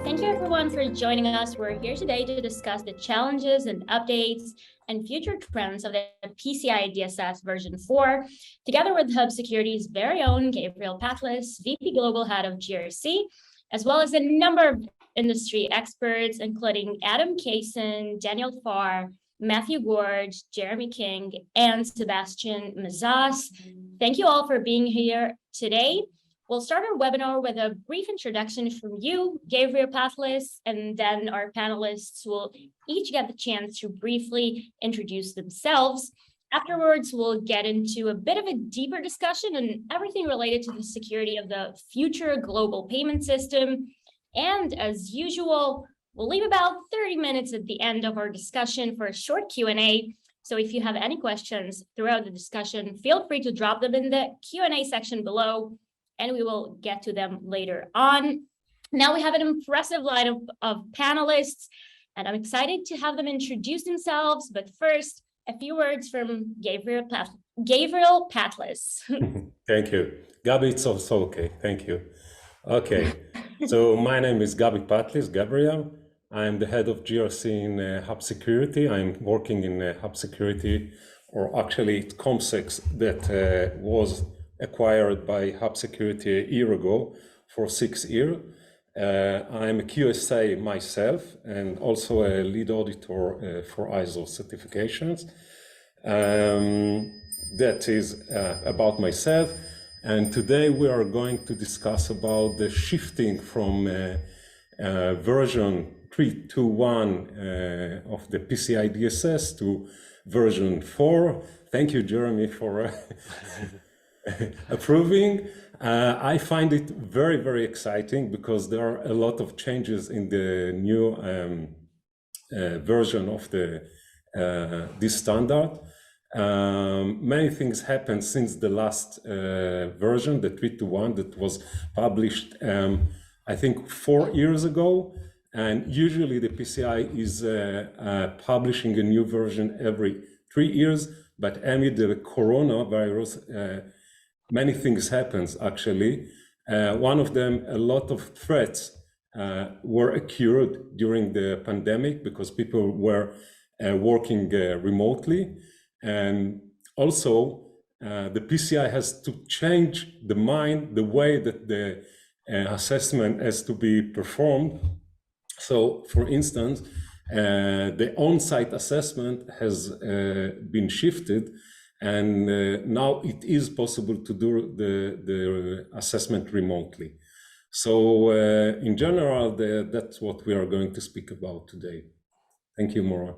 Thank you everyone for joining us. We're here today to discuss the challenges and updates and future trends of the PCI-DSS version 4, together with Hub Security's very own Gavriel Patlis, VP Global Head of GRC, as well as a number of industry experts, including Adam Cason, Daniel Farr, Mathieu Gorge, Jeremy King, and Sebastien Mazas. Thank you all for being here today. We'll start our webinar with a brief introduction from you, Gavriel Patlis, and then our panelists will each get the chance to briefly introduce themselves. Afterwards, we'll get into a bit of a deeper discussion on everything related to the security of the future global payment system. And as usual, we'll leave about 30 minutes at the end of our discussion for a short Q&A. So if you have any questions throughout the discussion, feel free to drop them in the Q&A section below, and we will get to them later on. Now we have an impressive lineup of panelists, and I'm excited to have them introduce themselves. But first, a few words from Gavriel Patlis. Thank you. Gabi, it's also okay. Thank you. Okay, so my name is Gavriel. I'm the head of GRC in Hub Security. I'm working in Hub Security, or actually it's ComSex that was acquired by Hub Security a year ago for 6 years. I'm a QSA myself and also a lead auditor for ISO certifications. That is about myself. And today we are going to discuss about the shifting from version 3.2.1 of the PCI-DSS to version 4. Thank you, Jeremy, for approving. I find it very, very exciting because there are a lot of changes in the new version of this standard. Many things happened since the last version, the 3.2.1, that was published, I think 4 years ago. And usually the PCI is publishing a new version every 3 years, but amid the coronavirus, many things happens actually. One of them, a lot of threats were occurred during the pandemic because people were working remotely. And also the PCI has to change the way that the assessment has to be performed. So for instance, the on-site assessment has been shifted, and now it is possible to do the assessment remotely. So in general, that's what we are going to speak about today. Thank you, Maura.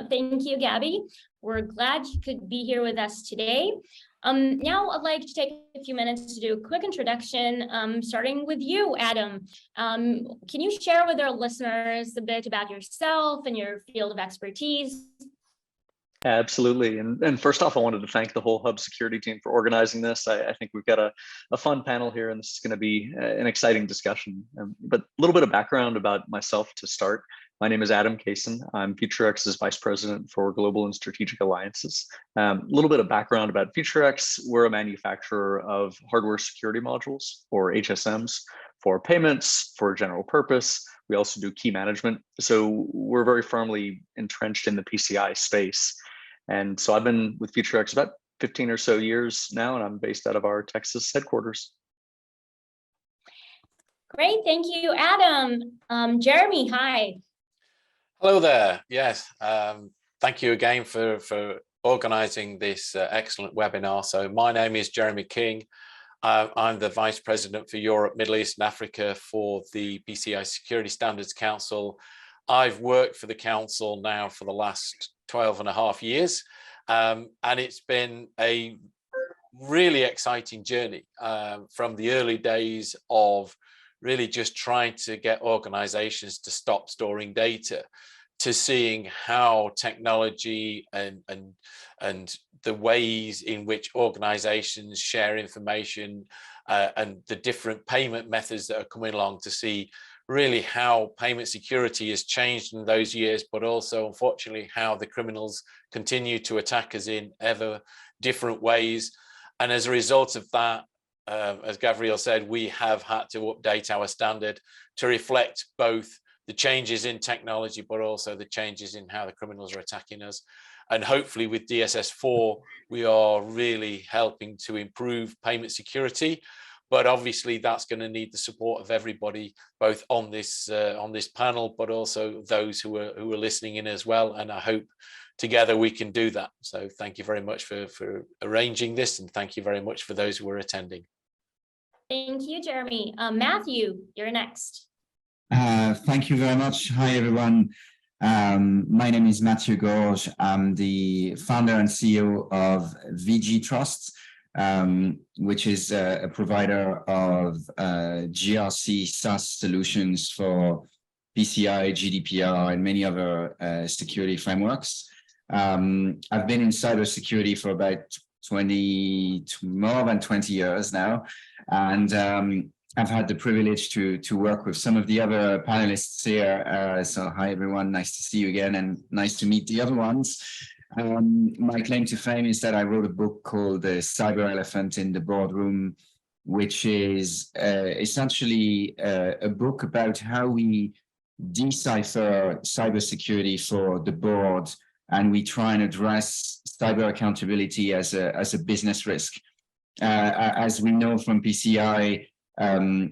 Thank you, Gabby. We're glad you could be here with us today. Now I'd like to take a few minutes to do a quick introduction, starting with you, Adam. Can you share with our listeners a bit about yourself and your field of expertise? Absolutely. And first off, I wanted to thank the whole Hub Security team for organizing this. I think we've got a fun panel here, and this is going to be an exciting discussion. But a little bit of background about myself to start. My name is Adam Cason. I'm Futurex's Vice President for Global and Strategic Alliances. A little bit of background about Futurex. We're a manufacturer of hardware security modules, or HSMs, for payments, for general purpose. We also do key management. So we're very firmly entrenched in the PCI space. And so I've been with Futurex about 15 or so years now, and I'm based out of our Texas headquarters. Great, thank you, Adam. Jeremy, hi. Hello there. Yes, thank you again for organizing this excellent webinar. So my name is Jeremy King. I'm the Vice President for Europe, Middle East and Africa for the PCI Security Standards Council. I've worked for the Council now for the last 12.5 years, and it's been a really exciting journey from the early days of really just trying to get organizations to stop storing data, to seeing how technology and the ways in which organizations share information and the different payment methods that are coming along, to see really how payment security has changed in those years, but also unfortunately how the criminals continue to attack us in ever different ways. And as a result of that, as Gavriel said, we have had to update our standard to reflect both the changes in technology, but also the changes in how the criminals are attacking us. And hopefully with DSS 4, we are really helping to improve payment security. But obviously that's going to need the support of everybody, both on this panel, but also those who are listening in as well. And I hope together we can do that. So thank you very much for arranging this, and thank you very much for those who are attending. Thank you, Jeremy. Matthew, you're next. Thank you very much. Hi, everyone. My name is Mathieu Gorge. I'm the founder and CEO of VigiTrust, which is a provider of GRC SaaS solutions for PCI, GDPR, and many other security frameworks. I've been in cybersecurity for about more than 20 years now, and I've had the privilege to work with some of the other panelists here. So hi, everyone. Nice to see you again, and nice to meet the other ones. My claim to fame is that I wrote a book called The Cyber Elephant in the Boardroom, which is essentially a book about how we decipher cybersecurity for the board, and we try and address cyber accountability as a business risk. As we know from PCI,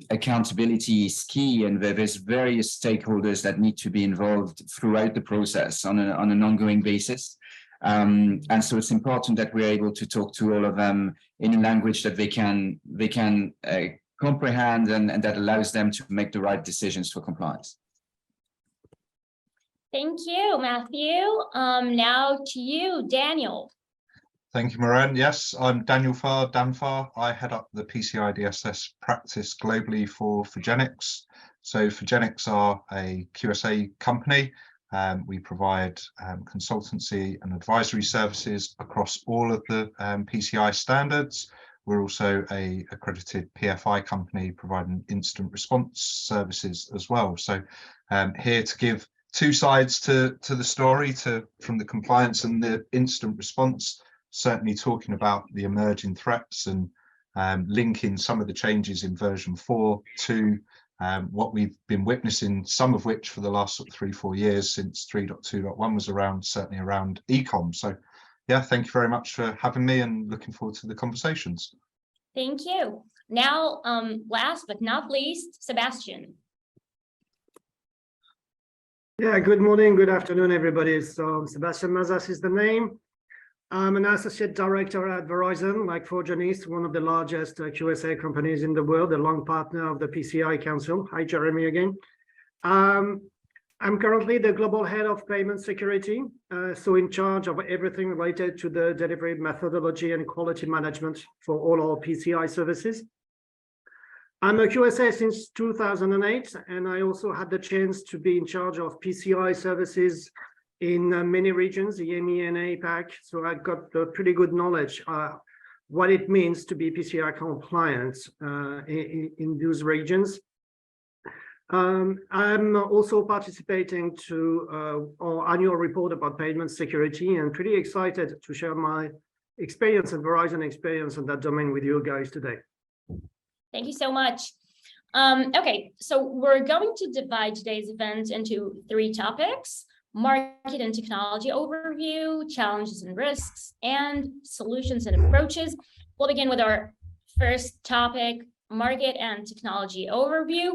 accountability is key, and there's various stakeholders that need to be involved throughout the process on an ongoing basis. And so it's important that we're able to talk to all of them in a language that they can comprehend, and that allows them to make the right decisions for compliance. Thank you, Matthew. Now to you, Daniel. Thank you, Moran. Yes, I'm Daniel Farr, Dan Farr. I head up the PCI-DSS practice globally for Foregenix. So Foregenix are a QSA company. We provide consultancy and advisory services across all of the PCI standards. We're also a accredited PFI company providing instant response services as well. So here to give two sides to the story, from the compliance and the instant response, certainly talking about the emerging threats and linking some of the changes in version 4 to what we've been witnessing, some of which for the last sort of 3-4 years since 3.2.1 was around, certainly around ecom. So yeah, thank you very much for having me, and looking forward to the conversations. Thank you. Now, last but not least, Sebastien. Yeah, good morning, good afternoon, everybody. So Sebastien Mazas is the name. I'm an associate director at Verizon, like Foregenix, one of the largest QSA companies in the world, a long partner of the PCI Council. Hi, Jeremy again. I'm currently the global head of payment security, so in charge of everything related to the delivery methodology and quality management for all our PCI services. I'm a QSA since 2008, and I also had the chance to be in charge of PCI services in many regions, EMEA and APAC. So I got a pretty good knowledge what it means to be PCI compliant in those regions. I'm also participating to our annual report about payment security, and pretty excited to share my experience and Verizon experience in that domain with you guys today. Thank you so much. Okay, so we're going to divide today's event into 3 topics: market and technology overview, challenges and risks, and solutions and approaches. We'll begin with our first topic, market and technology overview.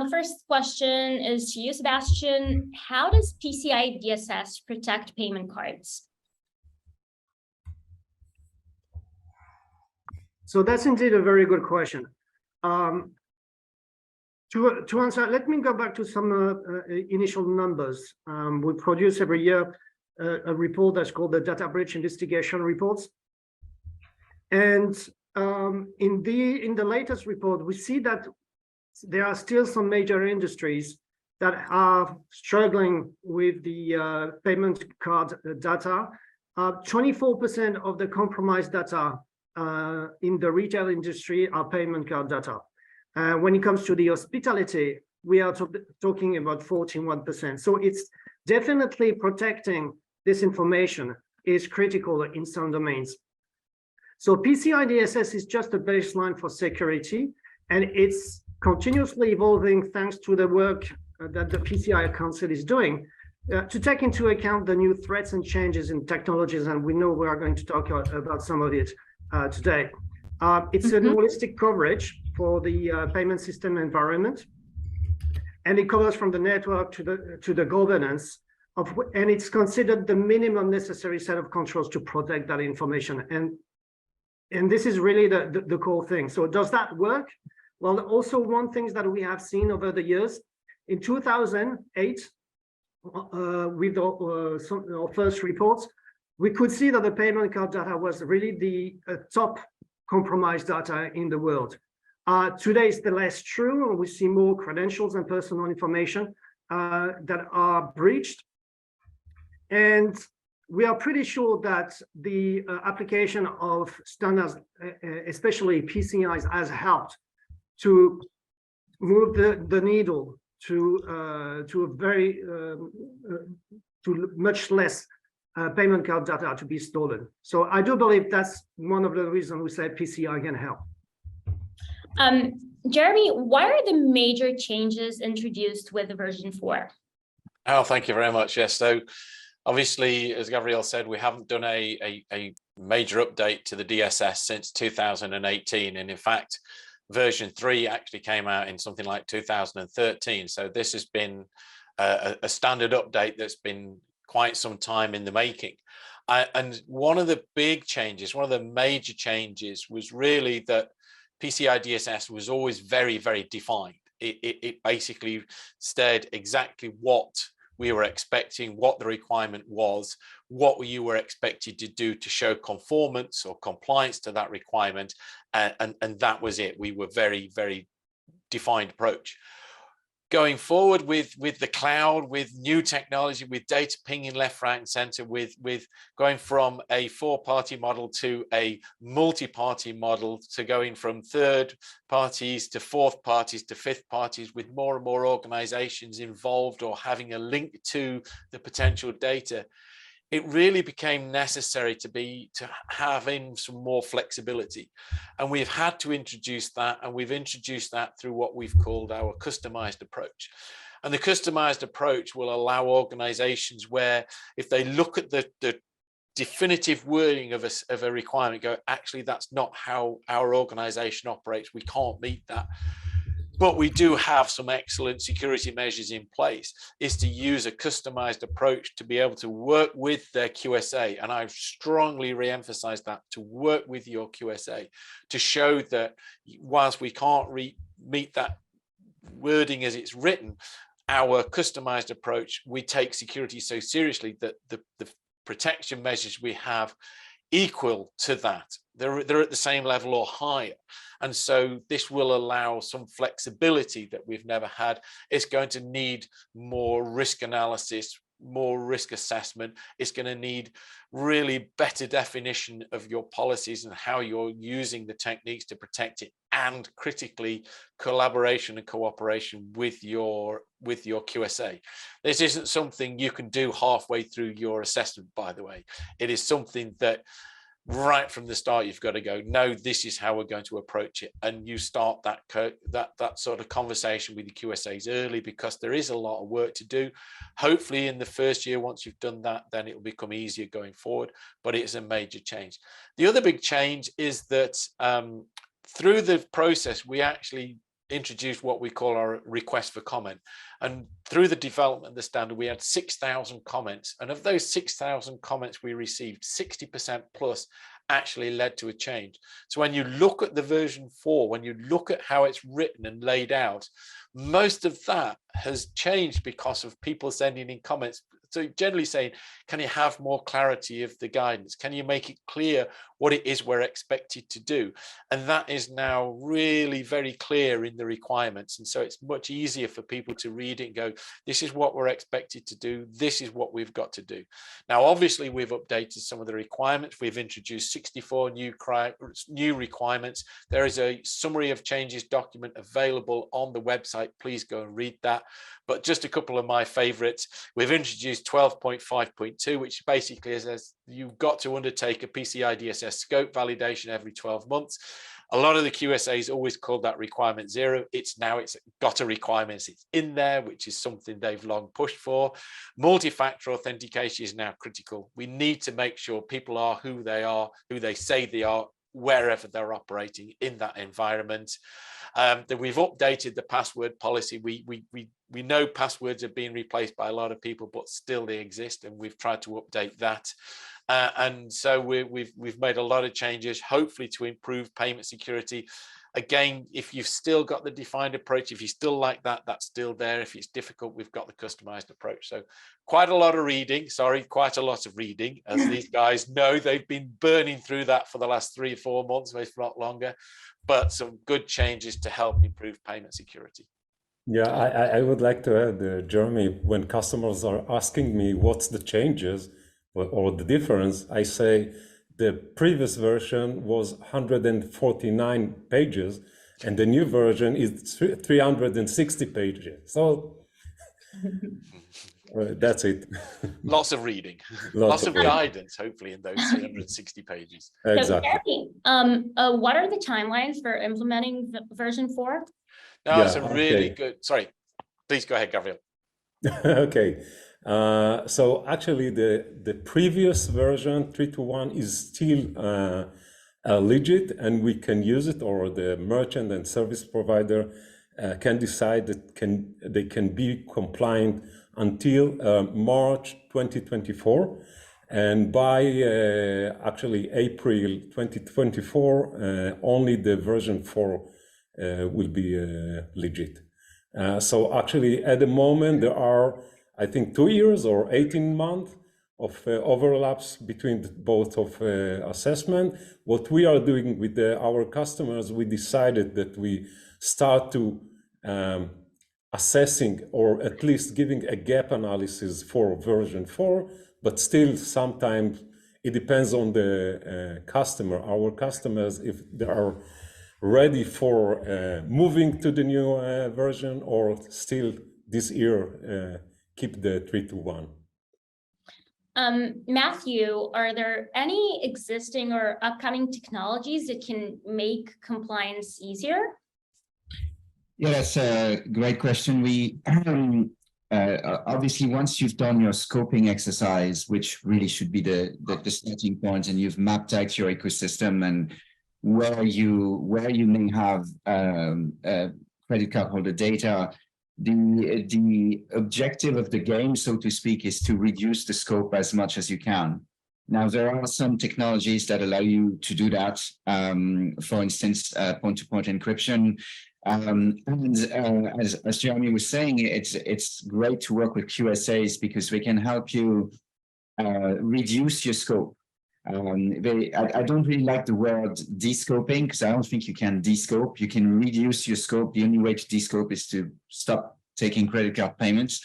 First question is to you, Sebastien. How does PCI-DSS protect payment cards? So that's indeed a very good question. To answer, let me go back to some initial numbers. We produce every year a report that's called the Data Breach Investigation Reports. And in the latest report, we see that there are still some major industries that are struggling with the payment card data. 24% of the compromised data in the retail industry are payment card data. When it comes to the hospitality, we are talking about 41%. So it's definitely protecting this information is critical in some domains. So PCI-DSS is just a baseline for security, and it's continuously evolving thanks to the work that the PCI Council is doing to take into account the new threats and changes in technologies, and we know we are going to talk about some of it today. It's a holistic coverage for the payment system environment, and it covers from the network to the governance and it's considered the minimum necessary set of controls to protect that information. And this is really the core thing. So does that work? Well, also one thing that we have seen over the years, in 2008, with our first reports, we could see that the payment card data was really the top compromised data in the world. Today is the less true, and we see more credentials and personal information that are breached. And we are pretty sure that the application of standards, especially PCIs, has helped to move the needle to a very to much less payment card data to be stolen. So I do believe that's one of the reasons we say PCI can help. Jeremy, why are the major changes introduced with version 4? Oh, thank you very much. Yes, so obviously, as Gavriel said, we haven't done a major update to the DSS since 2018. And in fact, version 3 actually came out in something like 2013. So this has been a standard update that's been quite some time in the making. And one of the big changes, one of the major changes was really that PCI-DSS was always very, very defined. It basically stated exactly what we were expecting, what the requirement was, what you were expected to do to show conformance or compliance to that requirement, and that was it. We were very, very defined approach. Going forward with the cloud, with new technology, with data pinging left, right, and center, with going from a 4-party model to a multi-party model, to going from 3rd parties to 4th parties to 5th parties, with more and more organizations involved or having a link to the potential data, it really became necessary to have in some more flexibility. And we've had to introduce that, and we've introduced that through what we've called our customized approach. And the customized approach will allow organizations where, if they look at the definitive wording of a requirement, go, actually, that's not how our organization operates, we can't meet that. But we do have some excellent security measures in place, is to use a customized approach to be able to work with their QSA. And I've strongly re-emphasized that, to work with your QSA, to show that whilst we can't meet that wording as it's written, our customized approach, we take security so seriously that the protection measures we have equal to that. They're at the same level or higher. And so this will allow some flexibility that we've never had. It's going to need more risk analysis, more risk assessment. It's going to need really better definition of your policies and how you're using the techniques to protect it, and critically, collaboration and cooperation with your QSA. This isn't something you can do halfway through your assessment, by the way. It is something that right from the start, you've got to go, no, this is how we're going to approach it. And you start that sort of conversation with the QSAs early, because there is a lot of work to do. Hopefully in the first year, once you've done that, then it will become easier going forward, but it is a major change. The other big change is that through the process, we actually introduced what we call our request for comment. And through the development of the standard, we had 6,000 comments. And of those 6,000 comments we received, 60% plus actually led to a change. So when you look at the version 4, when you look at how it's written and laid out, most of that has changed because of people sending in comments. So generally saying, can you have more clarity of the guidance? Can you make it clear what it is we're expected to do? And that is now really very clear in the requirements. And so it's much easier for people to read it and go, this is what we're expected to do. This is what we've got to do. Now, obviously, we've updated some of the requirements. We've introduced 64 new requirements. There is a summary of changes document available on the website. Please go and read that. But just a couple of my favorites. We've introduced 12.5.2, which basically you've got to undertake a PCI-DSS scope validation every 12 months. A lot of the QSAs always called that requirement 0. It's got a requirement, it's in there, which is something they've long pushed for. Multi-factor authentication is now critical. We need to make sure people are, who they say they are, wherever they're operating in that environment. That we've updated the password policy. We know passwords are being replaced by a lot of people, but still they exist, and we've tried to update that. And so we've made a lot of changes, hopefully to improve payment security. Again, if you've still got the defined approach, if you still like that, that's still there. If it's difficult, we've got the customized approach. So quite a lot of reading, quite a lot of reading, as these guys know. They've been burning through that for the last 3 or 4 months, if not longer, but some good changes to help improve payment security. Yeah, I would like to add, Jeremy, when customers are asking me what's the changes or the difference, I say the previous version was 149 pages and the new version is 360 pages. So that's it. Lots of reading, lots of guidance, hopefully, in those 360 pages. Exactly. So, what are the timelines for implementing version 4? No, it's a really good. Sorry, please go ahead, Gavriel. Okay. So actually, the previous version 3.2.1 is still legit, and we can use it, or the merchant and service provider can decide that they can be compliant until March 2024, and by actually April 2024, only the version 4 will be legit. So actually, at the moment, there are, I think, 2 years or 18 months of overlaps between both of assessment. What we are doing with our customers, we decided that we start to assessing, or at least giving a gap analysis for version 4, but still sometimes it depends on the customer, our customers, if they are ready for moving to the new version, or still this year keep the 3.2.1. Mathieu, are there any existing or upcoming technologies that can make compliance easier? Yeah, that's a great question. We obviously, once you've done your scoping exercise, which really should be the starting point, and you've mapped out your ecosystem and where you may have credit card holder data, the objective of the game, so to speak, is to reduce the scope as much as you can. Now, there are some technologies that allow you to do that. For instance, point-to-point encryption. And as Jeremy was saying, it's great to work with QSAs because they can help you reduce your scope. I don't really like the word descoping, because I don't think you can descope. You can reduce your scope. The only way to descope is to stop taking credit card payments.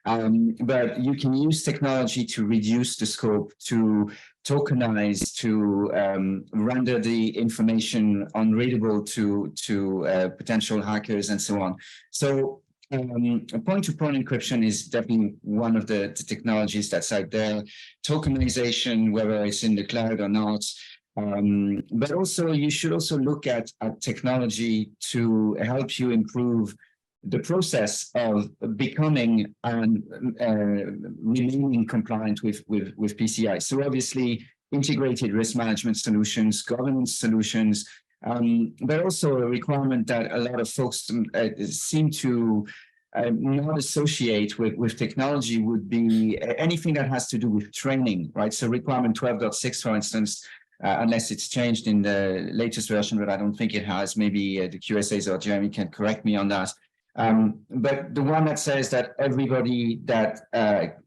But you can use technology to reduce the scope, to tokenize, to render the information unreadable to potential hackers and so on. So point-to-point encryption is definitely one of the technologies that's out there. Tokenization, whether it's in the cloud or not. But also, you should also look at technology to help you improve the process of becoming and remaining compliant with PCI. So obviously, integrated risk management solutions, governance solutions, but also a requirement that a lot of folks seem to not associate with technology would be anything that has to do with training, right? So requirement 12.6, for instance, unless it's changed in the latest version, but I don't think it has. Maybe the QSAs or Jeremy can correct me on that. But the one that says that everybody that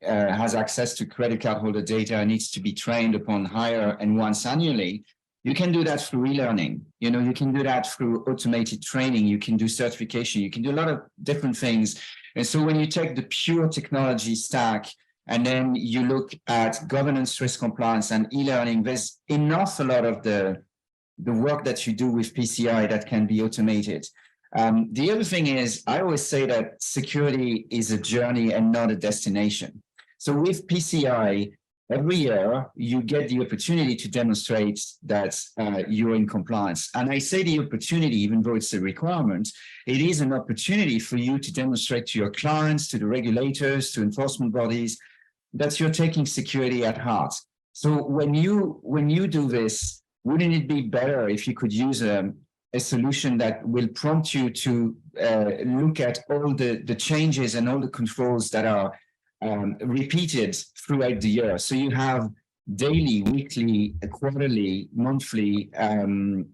has access to credit card holder data needs to be trained upon hire and once annually, you can do that through e-learning. You know, you can do that through automated training. You can do certification. You can do a lot of different things. And so when you take the pure technology stack and then you look at governance, risk compliance, and e-learning, there's a lot of the work that you do with PCI that can be automated. The other thing is, I always say that security is a journey and not a destination. So with PCI, every year you get the opportunity to demonstrate that you're in compliance. And I say the opportunity, even though it's a requirement, it is an opportunity for you to demonstrate to your clients, to the regulators, to enforcement bodies, that you're taking security at heart. So when you do this, wouldn't it be better if you could use a solution that will prompt you to look at all the changes and all the controls that are repeated throughout the year? So you have daily, weekly, quarterly, monthly, and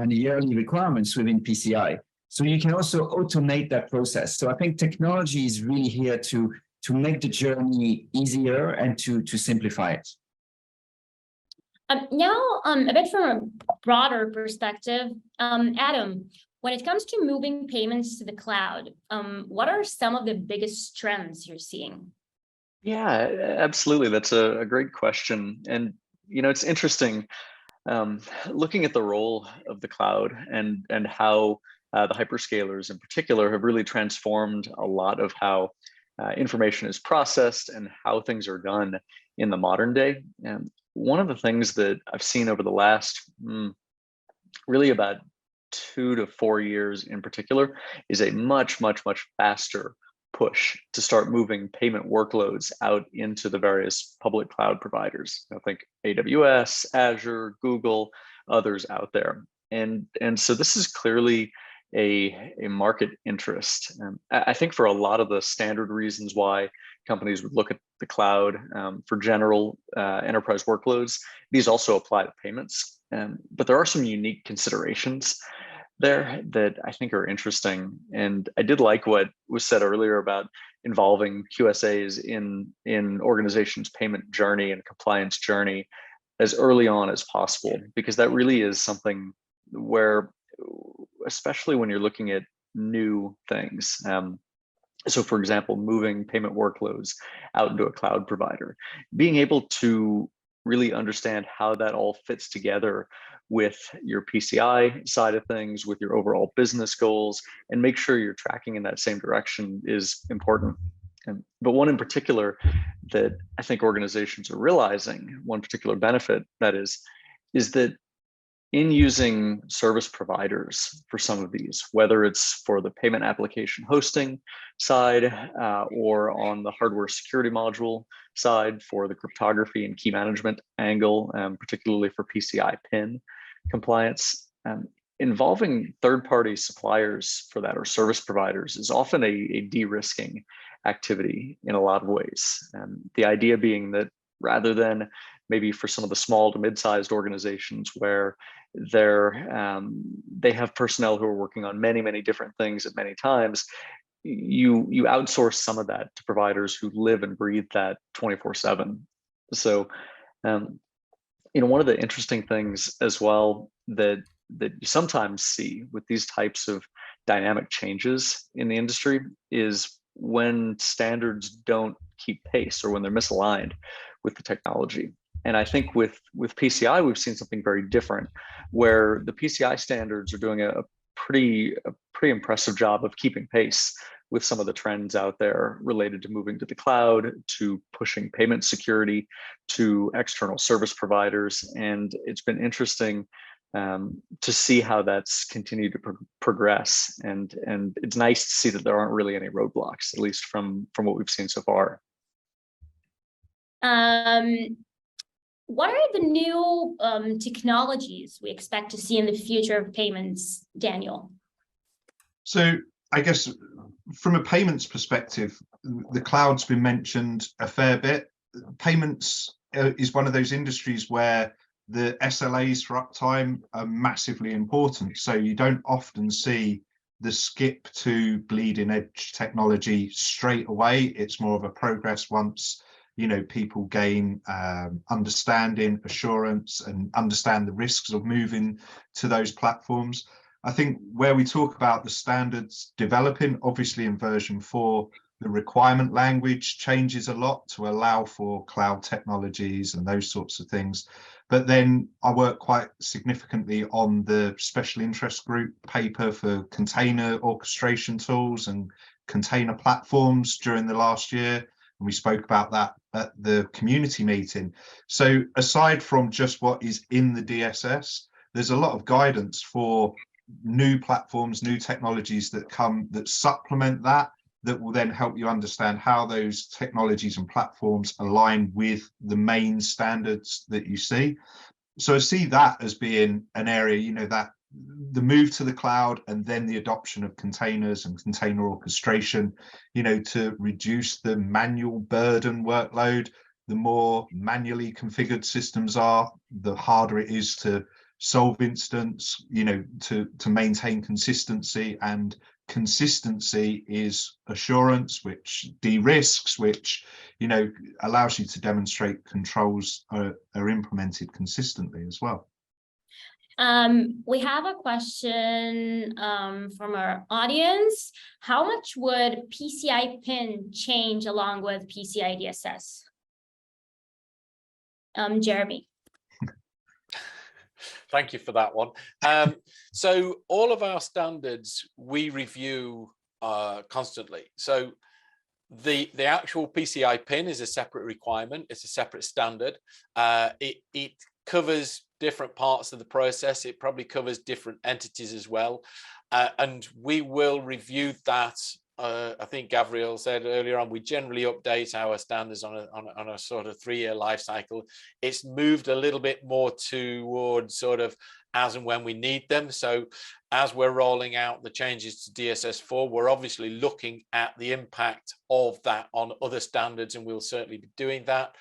yearly requirements within PCI. So you can also automate that process. So I think technology is really here to make the journey easier and to simplify it. Now, a bit from a broader perspective, Adam, when it comes to moving payments to the cloud, what are some of the biggest trends you're seeing? Yeah, absolutely. That's a great question. And, it's interesting looking at the role of the cloud and how the hyperscalers in particular have really transformed a lot of how information is processed and how things are done in the modern day. And one of the things that I've seen over the last really about 2 to 4 years in particular is a much faster push to start moving payment workloads out into the various public cloud providers. I think AWS, Azure, Google, others out there. And so this is clearly a market interest. I think for a lot of the standard reasons why companies would look at the cloud for general enterprise workloads, these also apply to payments. But there are some unique considerations there that I think are interesting. And I did like what was said earlier about involving QSAs in organizations' payment journey and compliance journey as early on as possible, because that really is something where, especially when you're looking at new things. So for example, moving payment workloads out into a cloud provider, being able to really understand how that all fits together with your PCI side of things, with your overall business goals, and make sure you're tracking in that same direction is important. But one in particular that I think organizations are realizing, one particular benefit that is that in using service providers for some of these, whether it's for the payment application hosting side or on the hardware security module side for the cryptography and key management angle, particularly for PCI Pin compliance, involving third-party suppliers for that or service providers is often a de-risking activity in a lot of ways. The idea being that rather than maybe for some of the small to mid-sized organizations where they have personnel who are working on many different things at many times, you outsource some of that to providers who live and breathe that 24/7. So one of the interesting things as well that you sometimes see with these types of dynamic changes in the industry is when standards don't keep pace or when they're misaligned with the technology. And I think with PCI, we've seen something very different, where the PCI standards are doing a pretty impressive job of keeping pace with some of the trends out there related to moving to the cloud, to pushing payment security, to external service providers. And it's been interesting to see how that's continued to progress. And it's nice to see that there aren't really any roadblocks, at least from what we've seen so far. What are the new technologies we expect to see in the future of payments, Daniel? So I guess from a payments perspective, the cloud's been mentioned a fair bit. Payments is one of those industries where the SLAs for uptime are massively important. So you don't often see the skip to bleeding edge technology straight away. It's more of a progress once people gain understanding, assurance, and understand the risks of moving to those platforms. I think where we talk about the standards developing, obviously in version 4, the requirement language changes a lot to allow for cloud technologies and those sorts of things. But then I work quite significantly on the special interest group paper for container orchestration tools and container platforms during the last year. And we spoke about that at the community meeting. So aside from just what is in the DSS, there's a lot of guidance for new platforms, new technologies that come that supplement that, that will then help you understand how those technologies and platforms align with the main standards that you see. So I see that as being an area, you know, that the move to the cloud and then the adoption of containers and container orchestration, you know, to reduce the manual burden workload. The more manually configured systems are, the harder it is to solve instance, you know, to maintain consistency, and consistency is assurance, which de-risks, which, you know, allows you to demonstrate controls are implemented consistently as well. We have a question from our audience. How much would PCI Pin change along with PCI-DSS? Jeremy. Thank you for that one. So all of our standards we review constantly. So the actual PCI Pin is a separate requirement. It's a separate standard. It covers different parts of the process. It probably covers different entities as well. And we will review that. I think Gavriel said earlier on, we generally update our standards on a sort of 3-year life cycle. It's moved a little bit more towards sort of as and when we need them. So as we're rolling out the changes to DSS4, we're obviously looking at the impact of that on other standards, and we'll certainly be doing that.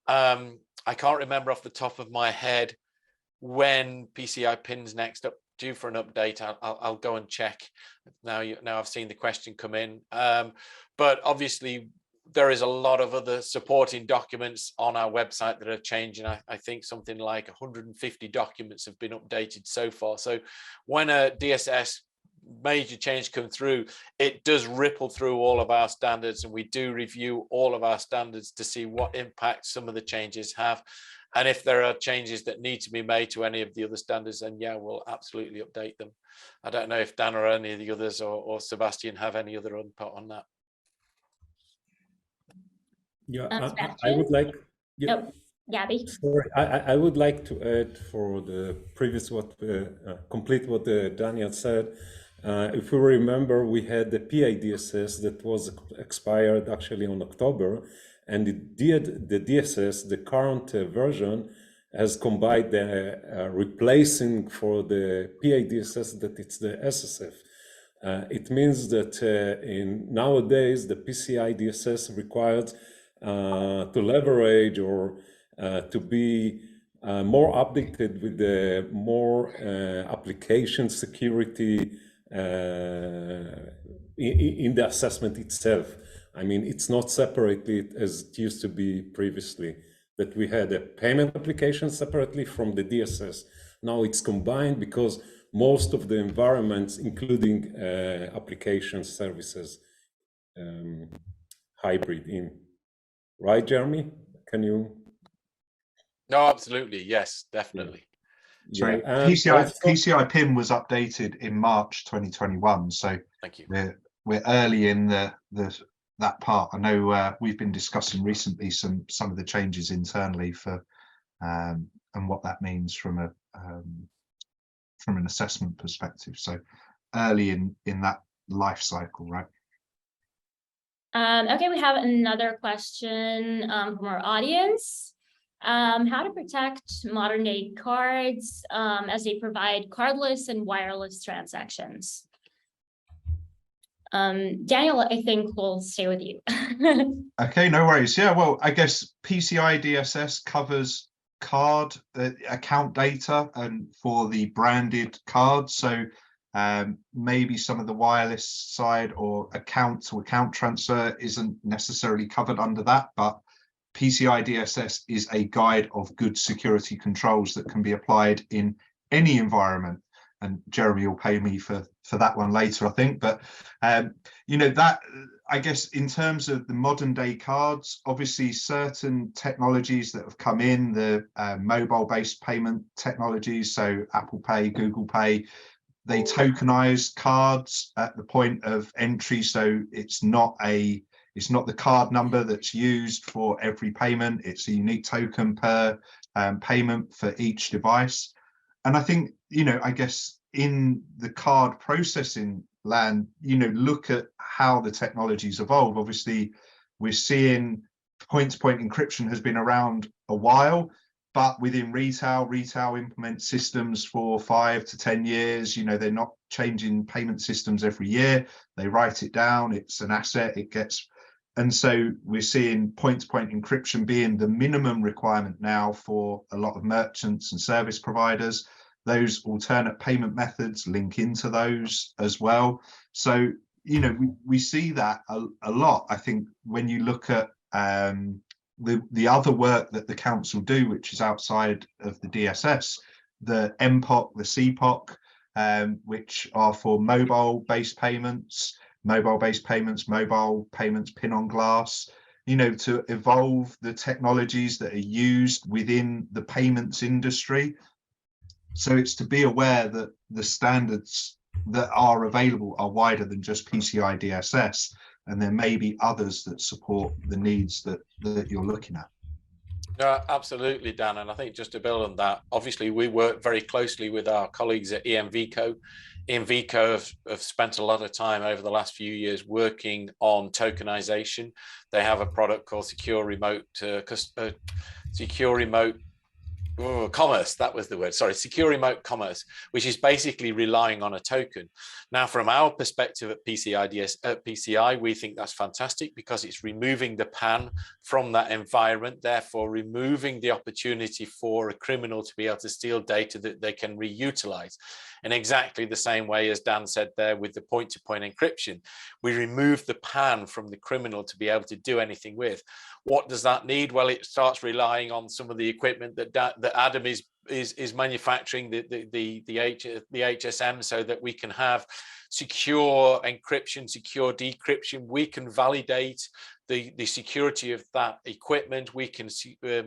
I can't remember off the top of my head when PCI Pin's next up due for an update. I'll go and check now. Now I've seen the question come in, but obviously there is a lot of other supporting documents on our website that are changing. I think something like 150 documents have been updated so far. So when a DSS major change come through, it does ripple through all of our standards, and we do review all of our standards to see what impact some of the changes have. And if there are changes that need to be made to any of the other standards, then yeah, we'll absolutely update them. I don't know if Dan or any of the others or Sebastien have any other input on that. Yeah, I would like. Yeah, oh, Gabby. Sorry, I would like to add for the previous complete what Daniel said. If we remember, we had the PCI-DSS that was expired actually on October. And the DSS, the current version, has combined the replacing for the PCI-DSS that it's the SSF. It means that nowadays the PCI-DSS requires to leverage or to be more updated with the more application security in the assessment itself. I mean, it's not separated as it used to be previously, that we had a payment application separately from the DSS. Now it's combined because most of the environments, including application services, hybrid in. Right, Jeremy? Can you? No, absolutely. Yes, definitely. Sorry, Yeah. PCI Pin was updated in March 2021. So thank you. We're early in that part. I know we've been discussing recently some of the changes internally for and what that means from an assessment perspective. So early in that life cycle, right? Okay, we have another question from our audience. How to protect modern day cards as they provide cardless and wireless transactions? Daniel, I think we'll stay with you. Okay, no worries. Yeah, well, I guess PCI-DSS covers card account data and for the branded cards. So maybe some of the wireless side or account to account transfer isn't necessarily covered under that, but PCI-DSS is a guide of good security controls that can be applied in any environment. And Jeremy will pay me for that one later, I think. But you know, that I guess in terms of the modern day cards, obviously certain technologies that have come in, the mobile-based payment technologies, so Apple Pay, Google Pay, they tokenize cards at the point of entry, so it's not a It's not the card number that's used for every payment. It's a unique token per payment for each device. And I think, I guess in the card processing land, look at how the technologies evolve. Obviously, we're seeing point-to-point encryption has been around a while, but within retail implements systems for 5 to 10 years. They're not changing payment systems every year. They write it down. It's an asset. And so we're seeing point-to-point encryption being the minimum requirement now for a lot of merchants and service providers. Those alternate payment methods link into those as well. So, we see that a lot. I think when you look at the other work that the council do, which is outside of the DSS, the MPOC, the CPOC, which are for mobile-based payments, mobile payments, pin on glass, to evolve the technologies that are used within the payments industry. So it's to be aware that the standards that are available are wider than just PCI-DSS, and there may be others that support the needs that you're looking at. No, absolutely, Dan. And I think just to build on that, obviously we work very closely with our colleagues at EMVCo. EMVCo have spent a lot of time over the last few years working on tokenization. They have a product called Secure Remote Commerce, that was the word, sorry, Secure Remote Commerce, which is basically relying on a token. Now, from our perspective at PCI, we think that's fantastic because it's removing the PAN from that environment, therefore removing the opportunity for a criminal to be able to steal data that they can reutilize. In exactly the same way as Dan said there with the point-to-point encryption, we remove the PAN from the criminal to be able to do anything with. What does that need? Well, it starts relying on some of the equipment that Adam is manufacturing, the HSM, so that we can have secure encryption, secure decryption. We can validate the security of that equipment. We can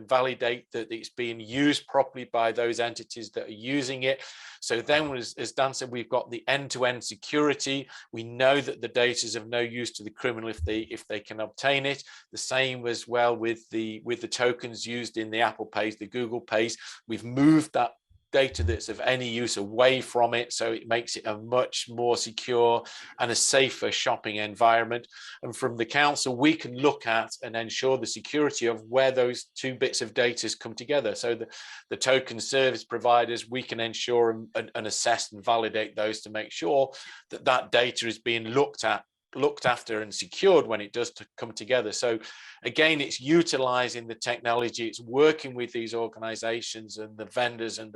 validate that it's being used properly by those entities that are using it. So then, as Dan said, we've got the end-to-end security. We know that the data is of no use to the criminal if they can obtain it. The same as well with the tokens used in the Apple Pays, the Google Pays. We've moved that data that's of any use away from it, so it makes it a much more secure and a safer shopping environment. And from the council, we can look at and ensure the security of where those two bits of data come together. So the token service providers, we can ensure and assess and validate those to make sure that that data is being looked after and secured when it does come together. So again, it's utilizing the technology, it's working with these organizations and the vendors and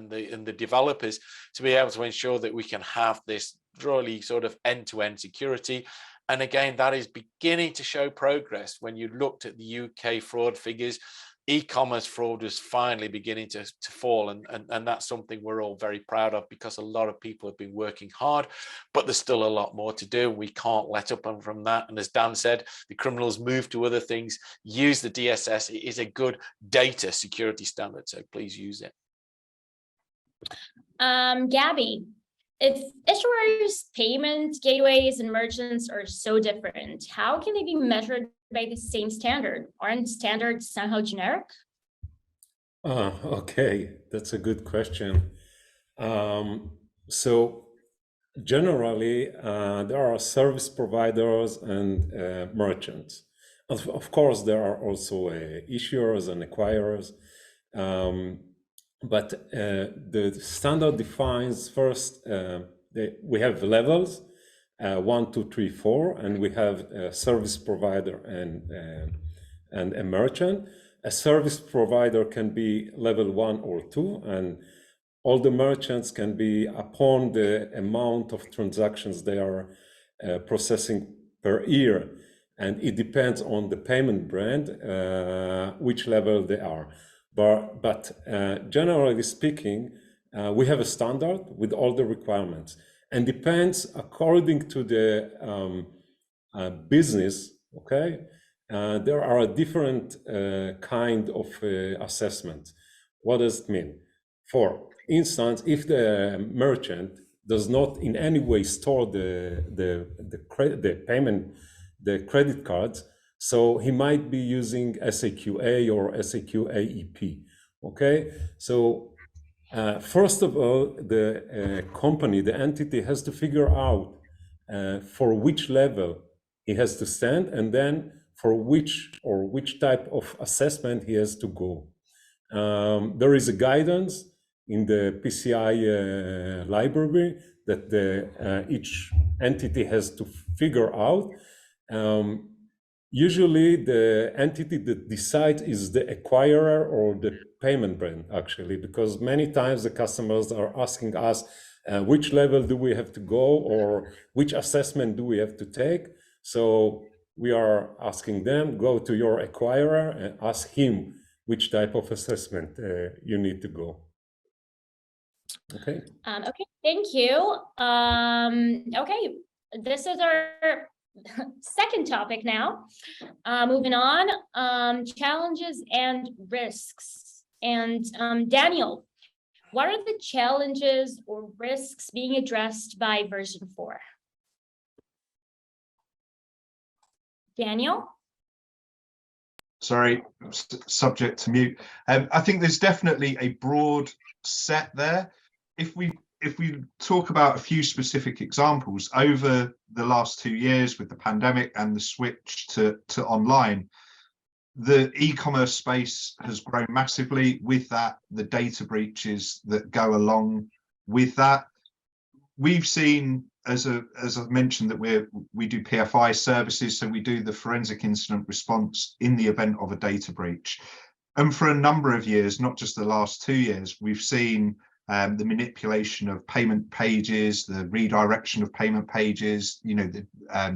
the developers to be able to ensure that we can have this really sort of end-to-end security. And again, that is beginning to show progress. When you looked at the UK fraud figures, e-commerce fraud is finally beginning to fall, and that's something we're all very proud of, because a lot of people have been working hard, but there's still a lot more to do. We can't let up on from that. And as Dan said, the criminals move to other things. Use the DSS. It is a good data security standard, so please use it. Gabby, if issuers, payment gateways, and merchants are so different, how can they be measured by the same standard? Aren't standards somehow generic? Okay, that's a good question. So generally, there are service providers and merchants. Of course, there are also issuers and acquirers. But the standard defines first, we have levels, 1, 2, 3, 4, and we have a service provider and a merchant. A service provider can be level 1 or 2, and all the merchants can be upon the amount of transactions they are processing per year. And it depends on the payment brand, which level they are. But generally speaking, we have a standard with all the requirements, and depends according to the business. Okay, there are a different kind of assessment. What does it mean? For instance, if the merchant does not in any way store the payment the credit cards. So he might be using SAQA or SAQAEP. Okay, so first of all, the company, the entity has to figure out for which level he has to stand, and then for which type of assessment he has to go. There is a guidance in the PCI library that each entity has to figure out. Usually the entity that decides is the acquirer or the payment brand, actually, because many times the customers are asking us which level do we have to go or which assessment do we have to take. So we are asking them, go to your acquirer and ask him which type of assessment you need to go. Okay. Okay, thank you. Okay, this is our second topic now. Moving on, challenges and risks. And Daniel, what are the challenges or risks being addressed by version 4? Daniel? Sorry, subject to mute. I think there's definitely a broad set there. If we talk about a few specific examples over the last 2 years with the pandemic and the switch to online, the e-commerce space has grown massively. With that, the data breaches that go along with that. We've seen, as I've mentioned, that we do PFI services, so we do the forensic incident response in the event of a data breach. And for a number of years, not just the last 2 years, we've seen the manipulation of payment pages, the redirection of payment pages, you know, the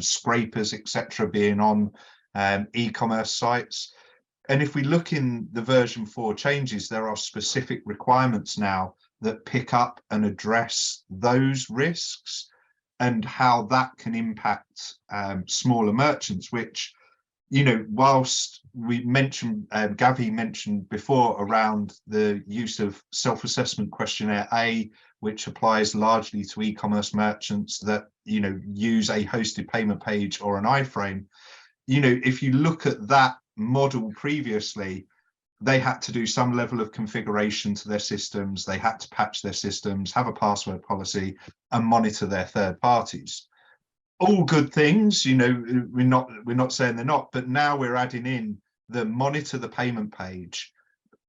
scrapers, etc., being on e-commerce sites. And if we look in the version 4 changes, there are specific requirements now that pick up and address those risks and how that can impact smaller merchants, which, you know, whilst we mentioned, Gavi mentioned before around the use of self-assessment questionnaire A, which applies largely to e-commerce merchants that, you know, use a hosted payment page or an iframe. You know, if you look at that model previously, they had to do some level of configuration to their systems. They had to patch their systems, have a password policy, and monitor their third parties. All good things, you know, we're not saying they're not, but now we're adding in the monitor the payment page,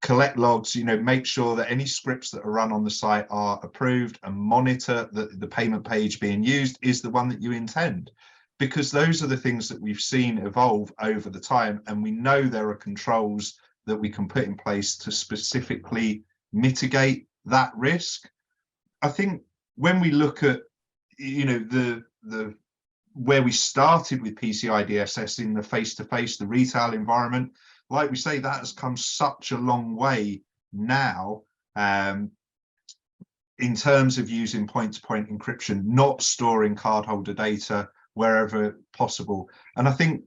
collect logs, you know, make sure that any scripts that are run on the site are approved, and monitor that the payment page being used is the one that you intend. Because those are the things that we've seen evolve over the time, and we know there are controls that we can put in place to specifically mitigate that risk. I think when we look at, you know, the where we started with PCI-DSS in the face-to-face, the retail environment, like we say, that has come such a long way now in terms of using point-to-point encryption, not storing cardholder data wherever possible. And I think,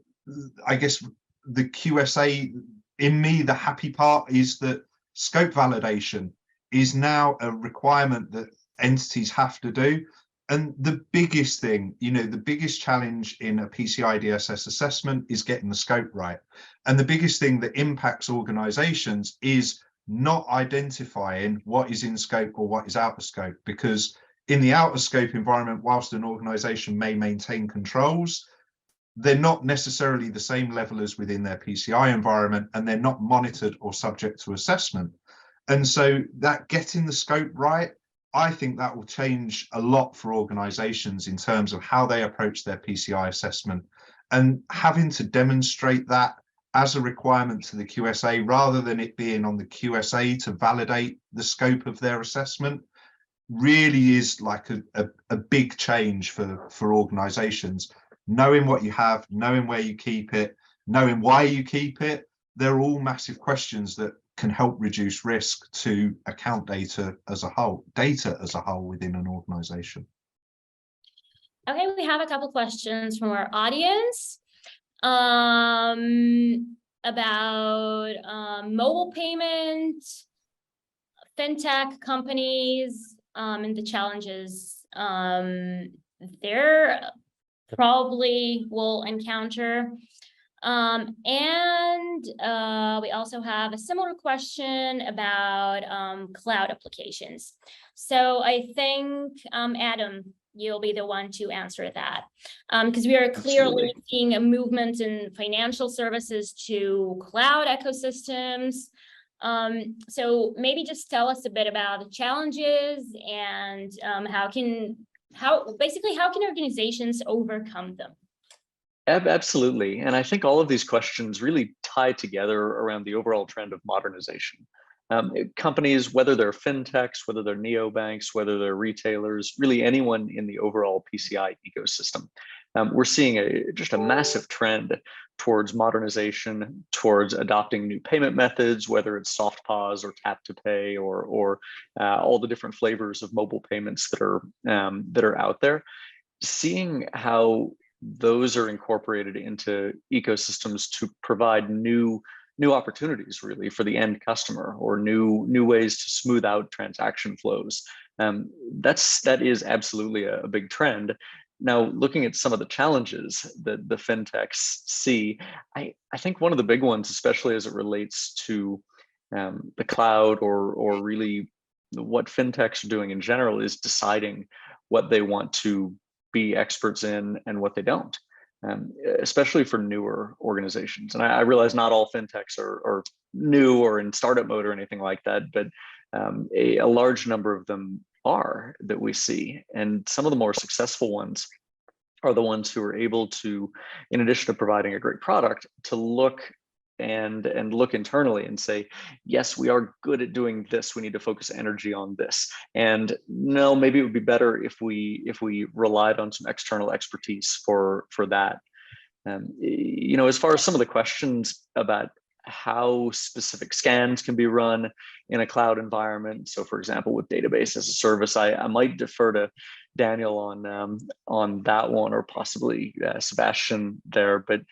I guess the QSA in me, the happy part is that scope validation is now a requirement that entities have to do. And the biggest thing, you know, the biggest challenge in a PCI-DSS assessment is getting the scope right. And the biggest thing that impacts organizations is not identifying what is in scope or what is out of scope, because in the out of scope environment, whilst an organization may maintain controls, they're not necessarily the same level as within their PCI environment, and they're not monitored or subject to assessment. And so that getting the scope right, I think that will change a lot for organizations in terms of how they approach their PCI assessment, and having to demonstrate that as a requirement to the QSA rather than it being on the QSA to validate the scope of their assessment really is like a big change for organizations. Knowing what you have, knowing where you keep it, knowing why you keep it, they're all massive questions that can help reduce risk to account data as a whole within an organization. Okay, we have a couple questions from our audience about mobile payment, fintech companies, and the challenges they're probably will encounter. We also have a similar question about cloud applications. So I think, Adam, you'll be the one to answer that, because we are clearly seeing a movement in financial services to cloud ecosystems. So maybe just tell us a bit about the challenges and how can organizations overcome them? Absolutely. And I think all of these questions really tie together around the overall trend of modernization. Companies, whether they're fintechs, whether they're neobanks, whether they're retailers, really anyone in the overall PCI ecosystem, we're seeing just a massive trend towards modernization, towards adopting new payment methods, whether it's soft POS or tap to pay or all the different flavors of mobile payments that are out there. Seeing how those are incorporated into ecosystems to provide new opportunities really for the end customer, or new ways to smooth out transaction flows. That is absolutely a big trend. Now, looking at some of the challenges that the fintechs see, I think one of the big ones, especially as it relates to the cloud or really what fintechs are doing in general, is deciding what they want to be experts in and what they don't, especially for newer organizations. And I realize not all fintechs are new or in startup mode or anything like that, but a large number of them are that we see. And some of the more successful ones are the ones who are able to, in addition to providing a great product, to look and look internally and say, yes, we are good at doing this. We need to focus energy on this. And no, maybe it would be better if we relied on some external expertise for that. As far as some of the questions about how specific scans can be run in a cloud environment. So for example, with database as a service, I might defer to Daniel on that one, or possibly Sebastien there. But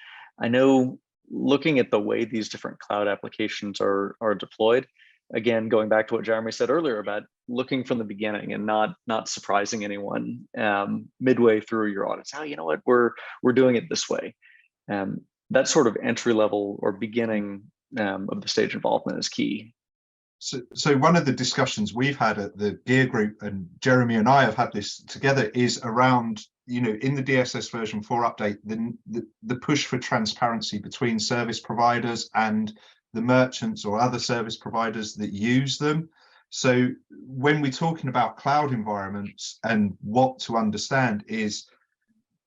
I know, looking at the way these different cloud applications are deployed, again, going back to what Jeremy said earlier about looking from the beginning and not surprising anyone midway through your audits. You know what, we're doing it this way. That sort of entry level or beginning of the stage involvement is key. So one of the discussions we've had at the Gear Group, and Jeremy and I have had this together, is around, in the DSS version 4 update, the push for transparency between service providers and the merchants or other service providers that use them. So when we're talking about cloud environments, and what to understand is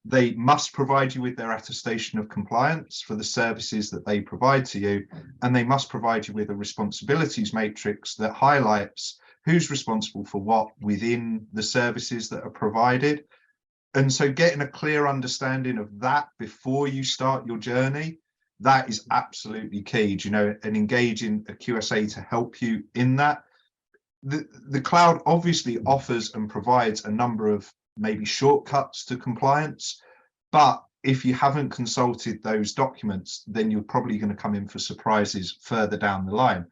they must provide you with their attestation of compliance for the services that they provide to you, and they must provide you with a responsibilities matrix that highlights who's responsible for what within the services that are provided. And so getting a clear understanding of that before you start your journey, that is absolutely key, and engaging a QSA to help you in that. The cloud obviously offers and provides a number of maybe shortcuts to compliance, but if you haven't consulted those documents, then you're probably going to come in for surprises further down the line.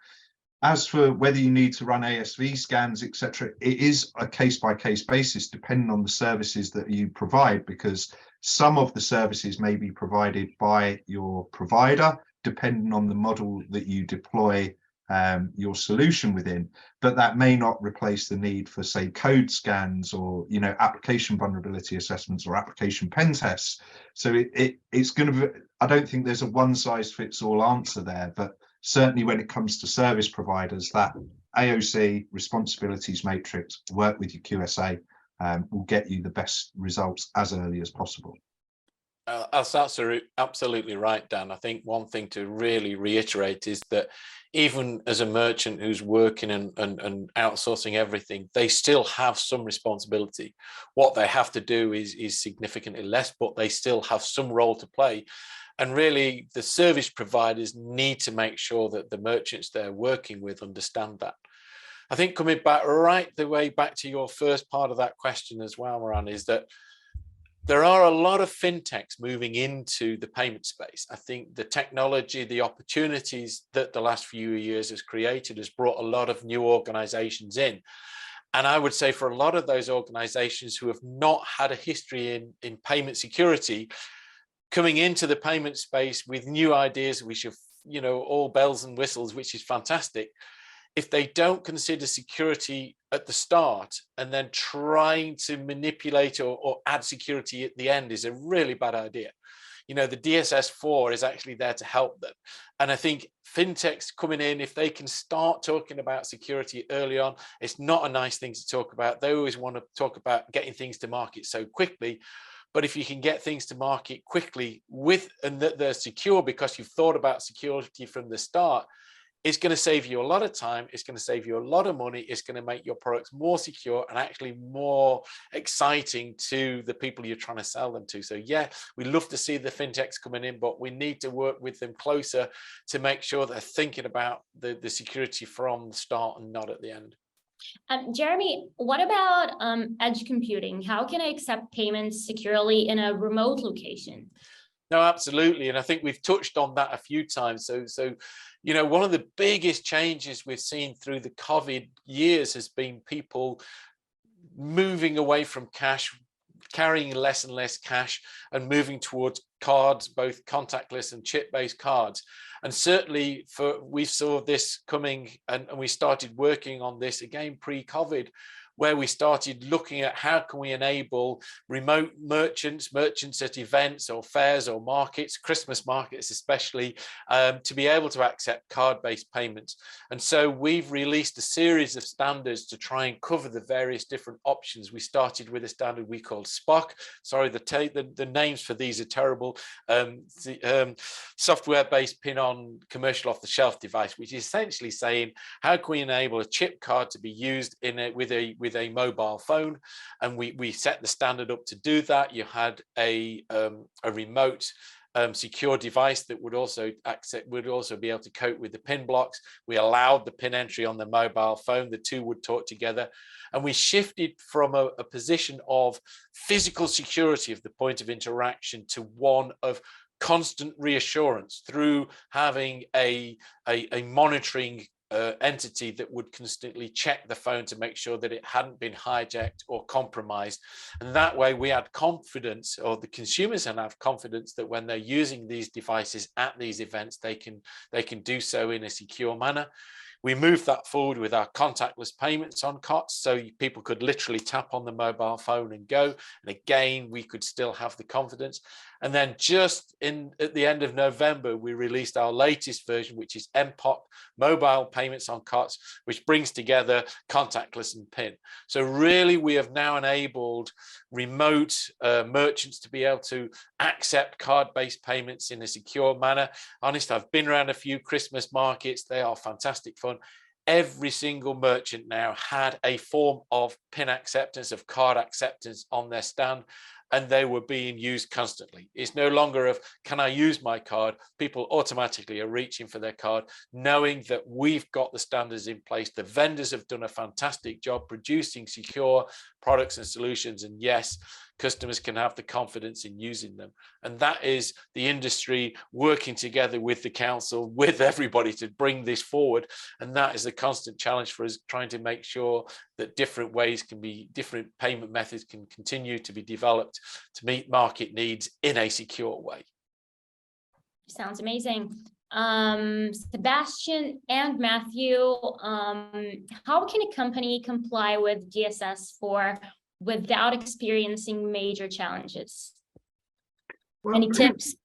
As for whether you need to run ASV scans, etc., it is a case-by-case basis depending on the services that you provide, because some of the services may be provided by your provider, depending on the model that you deploy your solution within, but that may not replace the need for, say, code scans or application vulnerability assessments or application pen tests. So it's going to be, I don't think there's a one-size-fits-all answer there, but certainly when it comes to service providers, that AOC responsibilities matrix, work with your QSA, will get you the best results as early as possible. That's absolutely right, Dan. I think one thing to really reiterate is that even as a merchant who's working and outsourcing everything, they still have some responsibility. What they have to do is significantly less, but they still have some role to play. And really, the service providers need to make sure that the merchants they're working with understand that. I think coming back right the way back to your first part of that question as well, Moran, is that there are a lot of fintechs moving into the payment space. I think the technology, the opportunities that the last few years has created has brought a lot of new organizations in. And I would say for a lot of those organizations who have not had a history in payment security, coming into the payment space with new ideas, which are, you know, all bells and whistles, which is fantastic. If they don't consider security at the start and then trying to manipulate or add security at the end is a really bad idea. You know, the DSS 4 is actually there to help them. And I think fintechs coming in, if they can start talking about security early on, it's not a nice thing to talk about. They always want to talk about getting things to market so quickly. But if you can get things to market quickly and that they're secure because you've thought about security from the start, it's going to save you a lot of time. It's going to save you a lot of money. It's going to make your products more secure and actually more exciting to the people you're trying to sell them to. So yeah, we love to see the fintechs coming in, but we need to work with them closer to make sure they're thinking about the security from the start and not at the end. Jeremy, what about edge computing? How can I accept payments securely in a remote location? No, absolutely. And I think we've touched on that a few times. So, you know, one of the biggest changes we've seen through the COVID years has been people moving away from cash, carrying less and less cash and moving towards cards, both contactless and chip-based cards. And certainly we saw this coming and we started working on this again pre-COVID, where we started looking at how can we enable remote merchants at events or fairs or markets, Christmas markets especially, to be able to accept card-based payments. And so we've released a series of standards to try and cover the various different options. We started with a standard we called SPOC. Sorry, the names for these are terrible. Software-based pin on commercial off-the-shelf device, which is essentially saying, how can we enable a chip card to be used with a mobile phone? And we set the standard up to do that. You had a remote secure device that would also be able to cope with the pin blocks. We allowed the pin entry on the mobile phone. The two would talk together. And we shifted from a position of physical security of the point of interaction to one of constant reassurance through having a monitoring entity that would constantly check the phone to make sure that it hadn't been hijacked or compromised. And that way we had confidence, or the consumers can have confidence, that when they're using these devices at these events, they can do so in a secure manner. We moved that forward with our contactless payments on COTS, so people could literally tap on the mobile phone and go. And again, we could still have the confidence. And then just at the end of November, we released our latest version, which is MPOC, mobile payments on COTS, which brings together contactless and PIN. So really, we have now enabled remote merchants to be able to accept card-based payments in a secure manner. Honest, I've been around a few Christmas markets. They are fantastic fun. Every single merchant now had a form of PIN acceptance, of card acceptance on their stand, and they were being used constantly. It's no longer of, can I use my card? People automatically are reaching for their card, knowing that we've got the standards in place. The vendors have done a fantastic job producing secure products and solutions. And yes, customers can have the confidence in using them. And that is the industry working together with the council, with everybody, to bring this forward. And that is the constant challenge for us, trying to make sure that different payment methods can continue to be developed to meet market needs in a secure way. Sounds amazing. Sebastien and Mathieu, how can a company comply with DSS 4 without experiencing major challenges? Well, any tips?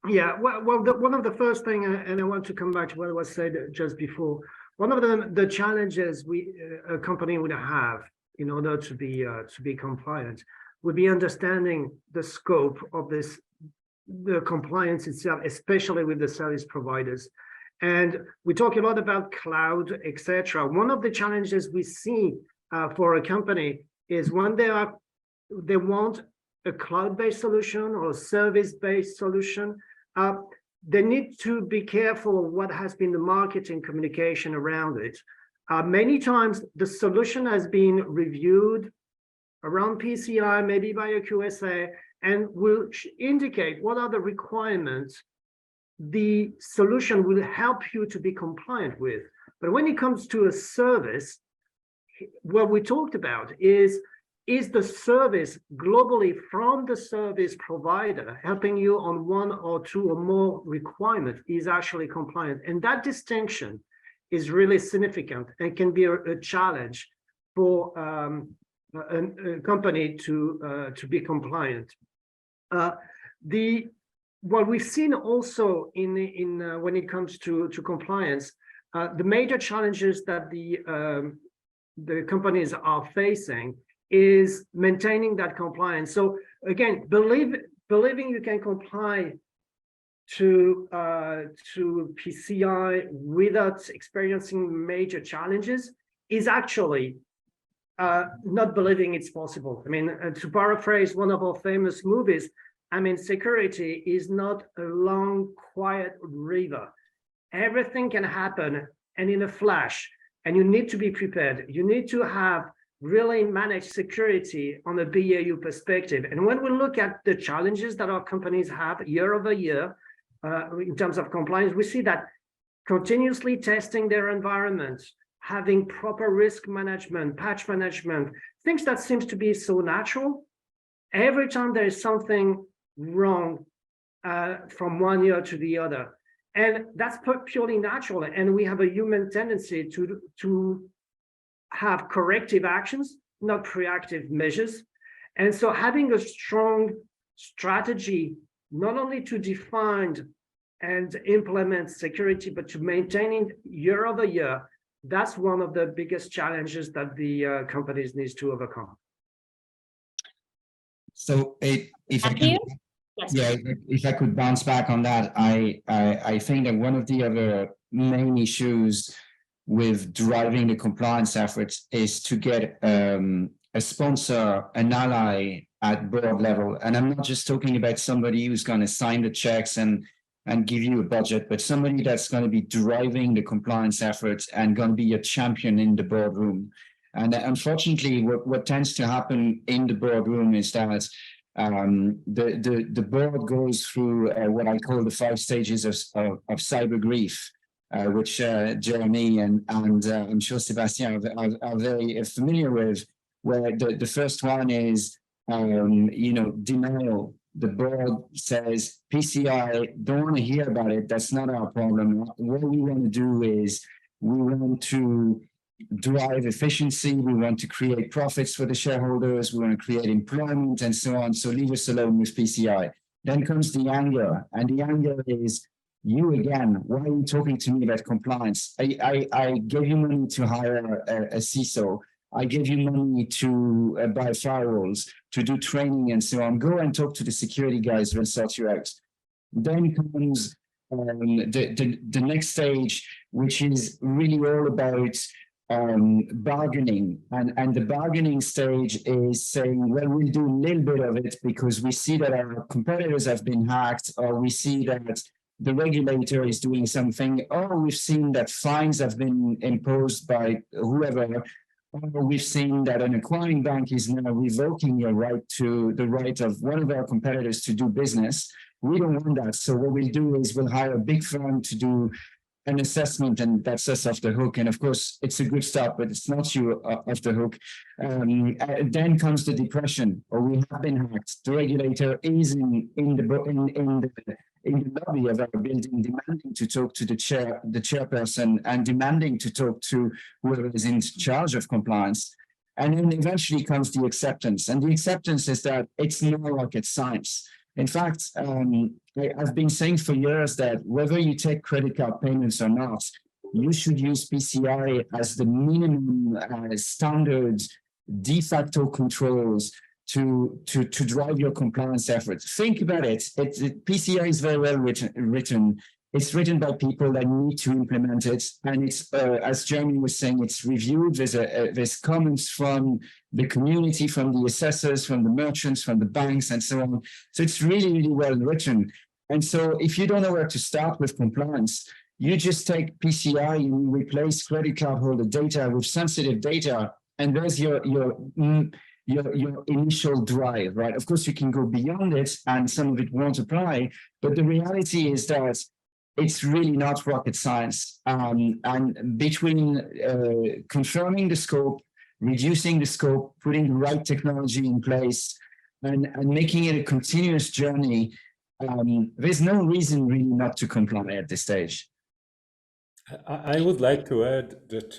Yeah, well, one of the first thing, and I want to come back to what was said just before. One of the challenges a company would have in order to be compliant would be understanding the scope of the compliance itself, especially with the service providers. And we talk a lot about cloud, etc. One of the challenges we see for a company is when they want a cloud-based solution or a service-based solution, they need to be careful of what has been the marketing communication around it. Many times the solution has been reviewed around PCI, maybe by a QSA, and will indicate what are the requirements the solution will help you to be compliant with. But when it comes to a service, what we talked about is the service globally from the service provider helping you on one or two or more requirements is actually compliant. And that distinction is really significant and can be a challenge for a company to be compliant. What we've seen also in when it comes to compliance, the major challenges that the companies are facing is maintaining that compliance. So again, believing you can comply to PCI without experiencing major challenges is actually not believing it's possible. I mean, to paraphrase one of our famous movies, I mean, security is not a long, quiet river. Everything can happen and in a flash, and you need to be prepared. You need to have really managed security on a BAU perspective. And when we look at the challenges that our companies have year over year, in terms of compliance, we see that continuously testing their environments, having proper risk management, patch management, things that seems to be so natural. Every time there is something wrong from one year to the other. And that's purely natural. And we have a human tendency to have corrective actions, not reactive measures. And so having a strong strategy, not only to define and implement security, but to maintain it year over year, that's one of the biggest challenges that the companies need to overcome. So if I Mathieu? could, Yes. yeah, if I could bounce back on that, I think that one of the other main issues with driving the compliance efforts is to get a sponsor, an ally at board level. And I'm not just talking about somebody who's going to sign the checks and give you a budget, but somebody that's going to be driving the compliance efforts and going to be a champion in the boardroom. And unfortunately, what tends to happen in the boardroom is that the board goes through what I call the 5 stages of cyber grief, which Jeremy and I'm sure Sebastien are very familiar with, where the first one is, denial. The board says, PCI, don't want to hear about it. That's not our problem. What we want to do is we want to drive efficiency. We want to create profits for the shareholders. We want to create employment and so on. So leave us alone with PCI. Then comes the anger. And the anger is, you again, why are you talking to me about compliance? I gave you money to hire a CISO. I gave you money to buy firewalls, to do training and so on. Go and talk to the security guys, we'll sort you out. Then comes the next stage, which is really all about bargaining. And the bargaining stage is saying, well, we'll do a little bit of it because we see that our competitors have been hacked, or we see that the regulator is doing something, or we've seen that fines have been imposed by whoever. We've seen that an acquiring bank is now revoking the right of one of our competitors to do business. We don't want that. So what we'll do is we'll hire a big firm to do an assessment, and that's us off the hook. And of course, it's a good start, but it's not you off the hook. Then comes the depression, or we have been hacked. The regulator is in the lobby of our building, demanding to talk to the chairperson, and demanding to talk to whoever is in charge of compliance. And then eventually comes the acceptance. And the acceptance is that it's not rocket science. In fact, I've been saying for years that whether you take credit card payments or not, you should use PCI as the minimum standard de facto controls to drive your compliance efforts. Think about it. PCI is very well written. It's written by people that need to implement it. And it's, as Jeremy was saying, it's reviewed. There's comments from the community, from the assessors, from the merchants, from the banks, and so on. So it's really, really well written. And so if you don't know where to start with compliance, you just take PCI and you replace credit card holder data with sensitive data, and there's your initial drive, right? Of course, you can go beyond it, and some of it won't apply. But the reality is that it's really not rocket science. And between confirming the scope, reducing the scope, putting the right technology in place, and making it a continuous journey. There's no reason really not to comply at this stage. I would like to add that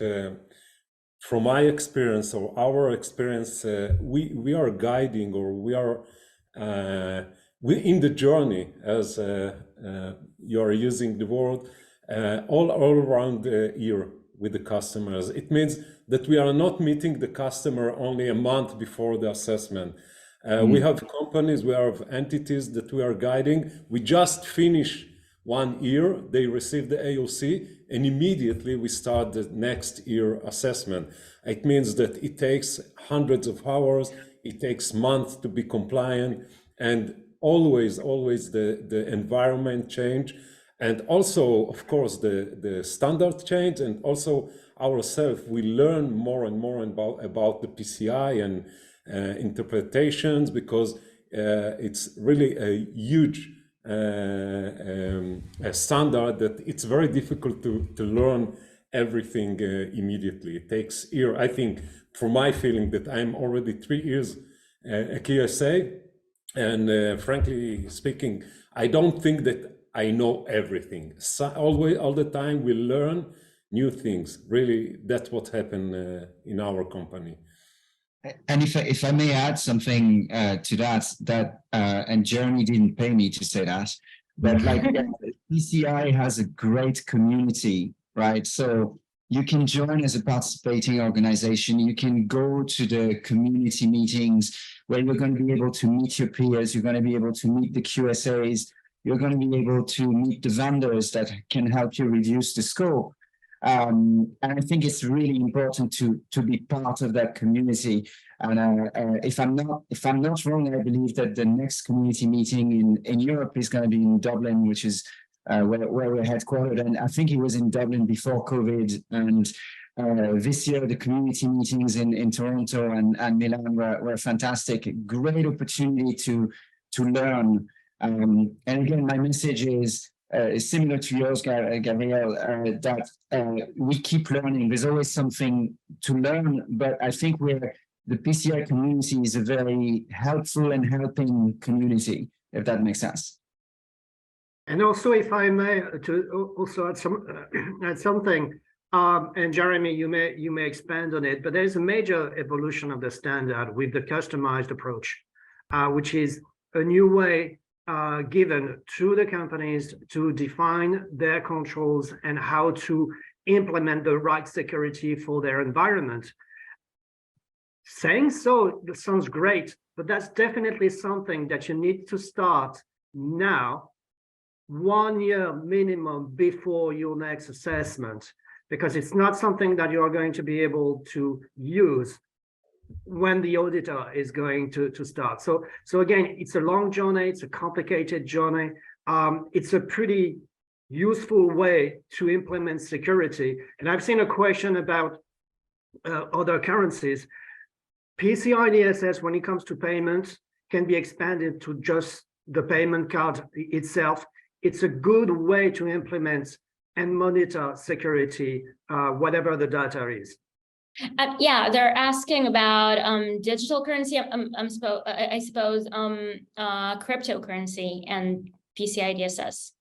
from my experience or our experience, we are guiding, or we are in the journey, as you are using the word, all around the year with the customers. It means that we are not meeting the customer only a month before the assessment. We have companies, we have entities that we are guiding. We just finish 1 year, they receive the AOC, and immediately we start the next year assessment. It means that it takes hundreds of hours, it takes months to be compliant, and always the environment change. And also, of course, the standard change, and also ourselves, we learn more and more about the PCI and interpretations, because it's really a huge a standard that it's very difficult to learn everything immediately. It takes years. I think, for my feeling, that I'm already 3 years a QSA, and frankly speaking, I don't think that I know everything. So all the time we learn new things. Really, that's what happened in our company. And if I may add something to that, and Jeremy didn't pay me to say that, but like PCI has a great community, right? So you can join as a participating organization. You can go to the community meetings where you're going to be able to meet your peers. You're going to be able to meet the QSAs. You're going to be able to meet the vendors that can help you reduce the scope. And I think it's really important to be part of that community. And if I'm not wrong, I believe that the next community meeting in Europe is going to be in Dublin, which is where we're headquartered. And I think it was in Dublin before COVID. And this year, the community meetings in Toronto and Milan were fantastic. Great opportunity to learn. And again, my message is similar to yours, Gavriel, that we keep learning. There's always something to learn, but I think the PCI community is a very helpful and helping community, if that makes sense. And also, if I may, to also add something, and Jeremy, you may expand on it, but there's a major evolution of the standard with the customized approach, which is a new way given to the companies to define their controls and how to implement the right security for their environment. Saying so, that sounds great, but that's definitely something that you need to start now, 1 year minimum before your next assessment, because it's not something that you're going to be able to use when the auditor is going to start. So again, it's a long journey, it's a complicated journey. It's a pretty useful way to implement security. And I've seen a question about other currencies. PCI-DSS, when it comes to payments, can be expanded to just the payment card itself. It's a good way to implement and monitor security, whatever the data is. Yeah, they're asking about digital currency. I suppose cryptocurrency and PCI-DSS.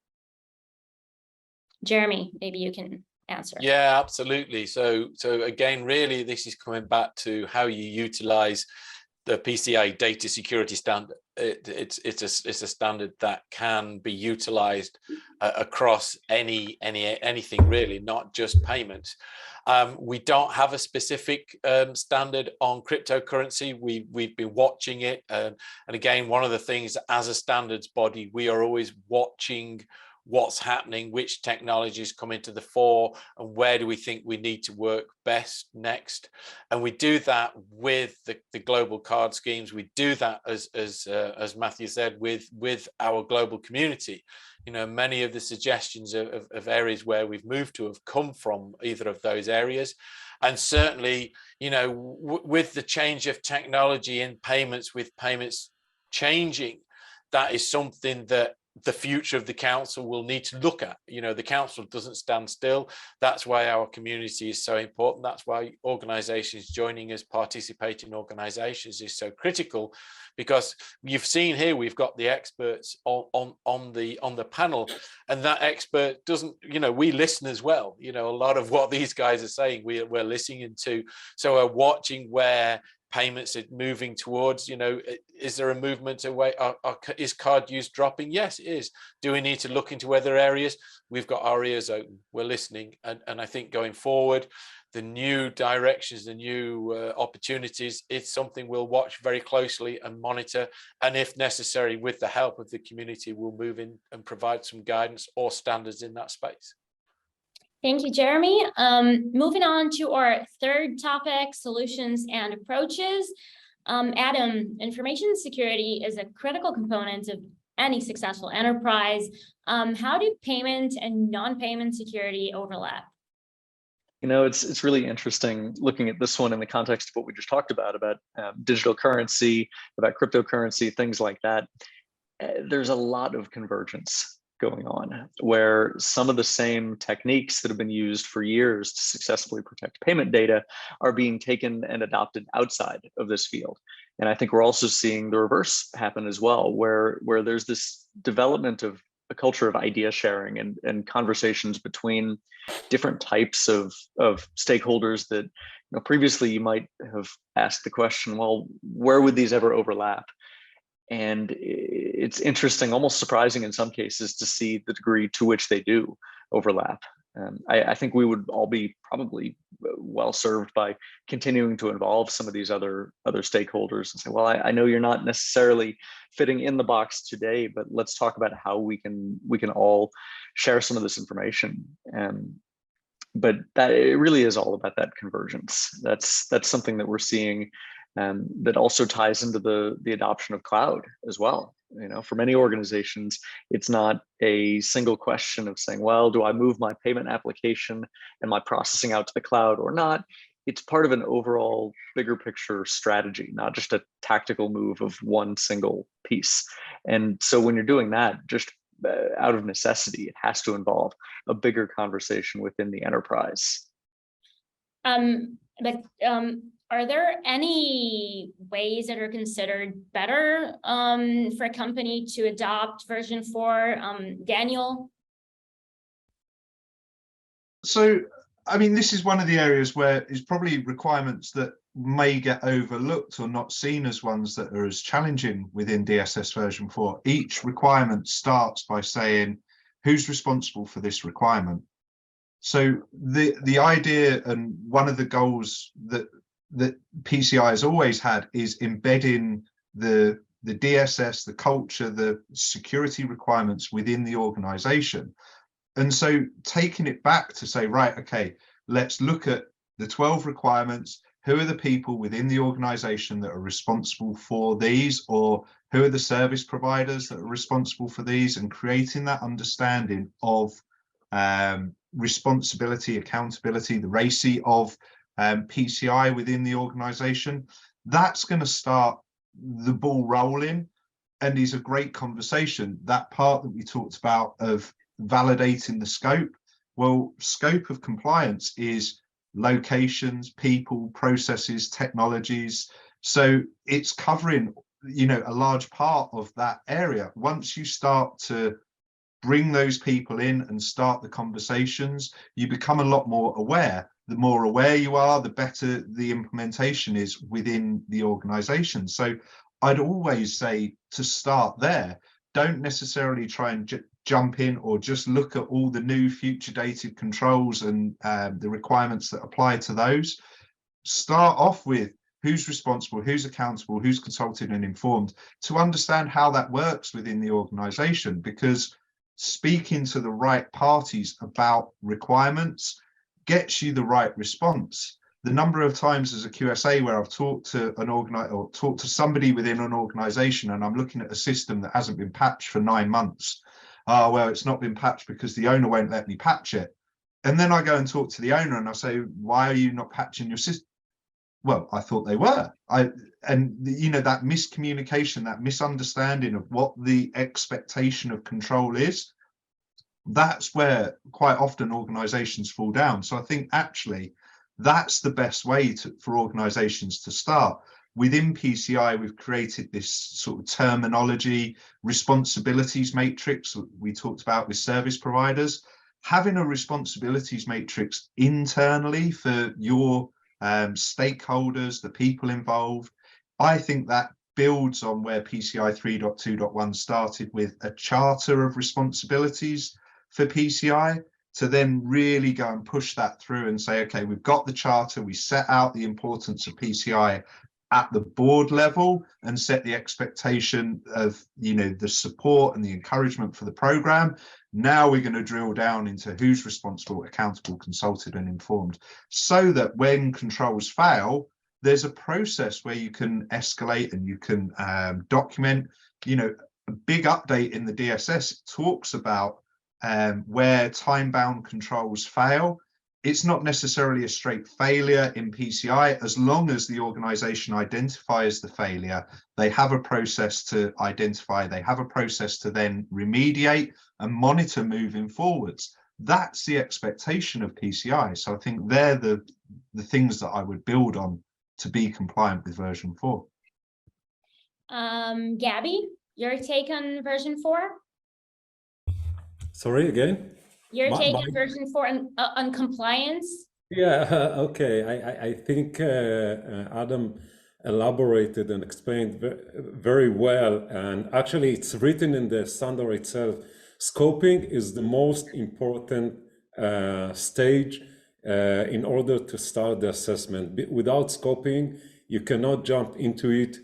Jeremy, maybe you can answer. Yeah, absolutely. So again, really, this is coming back to how you utilize the PCI data security standard. It's a standard that can be utilized across anything really, not just payments. We don't have a specific standard on cryptocurrency. We've been watching it, and again, one of the things as a standards body, we are always watching what's happening, which technologies come into the fore, and where do we think we need to work best next. And we do that with the global card schemes. We do that, as Mathieu said, with our global community. You know, many of the suggestions of areas where we've moved to have come from either of those areas. And certainly, you know, with the change of technology in payments, with payments changing, that is something that the future of the council will need to look at. You know, the council doesn't stand still. That's why our community is so important. That's why organizations joining us, participating organizations, is so critical, because you've seen here we've got the experts on the panel, and that expert doesn't, you know, we listen as well. You know, a lot of what these guys are saying we're listening to, so we're watching where payments are moving towards. You know, is there a movement away? Is card use dropping? Yes, it is. Do we need to look into other areas? We've got our ears open, we're listening, and I think going forward, the new directions, the new opportunities, it's something we'll watch very closely and monitor, and if necessary, with the help of the community, we'll move in and provide some guidance or standards in that space. Thank you, Jeremy. Moving on to our third topic, solutions and approaches. Adam, information security is a critical component of any successful enterprise. How do payment and non-payment security overlap? You know, it's really interesting looking at this one in the context of what we just talked about digital currency, about cryptocurrency, things like that. There's a lot of convergence going on, where some of the same techniques that have been used for years to successfully protect payment data are being taken and adopted outside of this field. And I think we're also seeing the reverse happen as well, where there's this development of a culture of idea sharing and conversations between different types of stakeholders that, you know, previously you might have asked the question, well, where would these ever overlap? And it's interesting, almost surprising in some cases, to see the degree to which they do overlap. I think we would all be probably well served by continuing to involve some of these other stakeholders and say, well, I know you're not necessarily fitting in the box today, but let's talk about how we can all share some of this information. But that it really is all about that convergence. That's something that we're seeing. That also ties into the adoption of cloud as well. You know, for many organizations, it's not a single question of saying, well, do I move my payment application and my processing out to the cloud or not? It's part of an overall bigger picture strategy, not just a tactical move of one single piece. And so when you're doing that, just out of necessity, it has to involve a bigger conversation within the enterprise. Are there any ways that are considered better for a company to adopt version 4? Daniel? So, I mean, this is one of the areas where it's probably requirements that may get overlooked or not seen as ones that are as challenging within DSS version 4. Each requirement starts by saying, who's responsible for this requirement? So the idea, and one of the goals that PCI has always had, is embedding the DSS, the culture, the security requirements within the organization. And so taking it back to say, right, okay, let's look at the 12 requirements. Who are the people within the organization that are responsible for these, or who are the service providers that are responsible for these, and creating that understanding of responsibility, accountability, the RACI of PCI within the organization. That's going to start the ball rolling, and is a great conversation. That part that we talked about of validating the scope, well, scope of compliance is locations, people, processes, technologies. So it's covering, you know, a large part of that area. Once you start to bring those people in and start the conversations, you become a lot more aware. The more aware you are, the better the implementation is within the organization. So I'd always say to start there. Don't necessarily try and jump in or just look at all the new future dated controls and the requirements that apply to those. Start off with who's responsible, who's accountable, who's consulted and informed, to understand how that works within the organization, because speaking to the right parties about requirements gets you the right response. The number of times as a QSA where I've talked to talked to somebody within an organization, and I'm looking at a system that hasn't been patched for 9 months. Well, it's not been patched because the owner won't let me patch it. And then I go and talk to the owner and I say, why are you not patching your system? Well, I thought they were. And you know, that miscommunication, that misunderstanding of what the expectation of control is, that's where quite often organizations fall down. So I think actually that's the best way for organizations to start. Within PCI, we've created this sort of terminology, responsibilities matrix we talked about with service providers. Having a responsibilities matrix internally for your stakeholders, the people involved, I think that builds on where PCI 3.2.1 started, with a charter of responsibilities for PCI, to then really go and push that through and say, okay, we've got the charter, we set out the importance of PCI at the board level and set the expectation of, you know, the support and the encouragement for the program. Now we're going to drill down into who's responsible, accountable, consulted and informed, so that when controls fail, there's a process where you can escalate and you can document. You know, a big update in the DSS talks about where time-bound controls fail. It's not necessarily a straight failure in PCI. As long as the organization identifies the failure, they have a process to identify, they have a process to then remediate and monitor moving forwards. That's the expectation of PCI. So I think they're the things that I would build on to be compliant with version 4. Gabby, your take on version 4? Sorry, again? Your take on version 4 on compliance? Yeah, okay. I think Adam elaborated and explained very well. And actually, it's written in the standard itself. Scoping is the most important stage in order to start the assessment. Without scoping, you cannot jump into it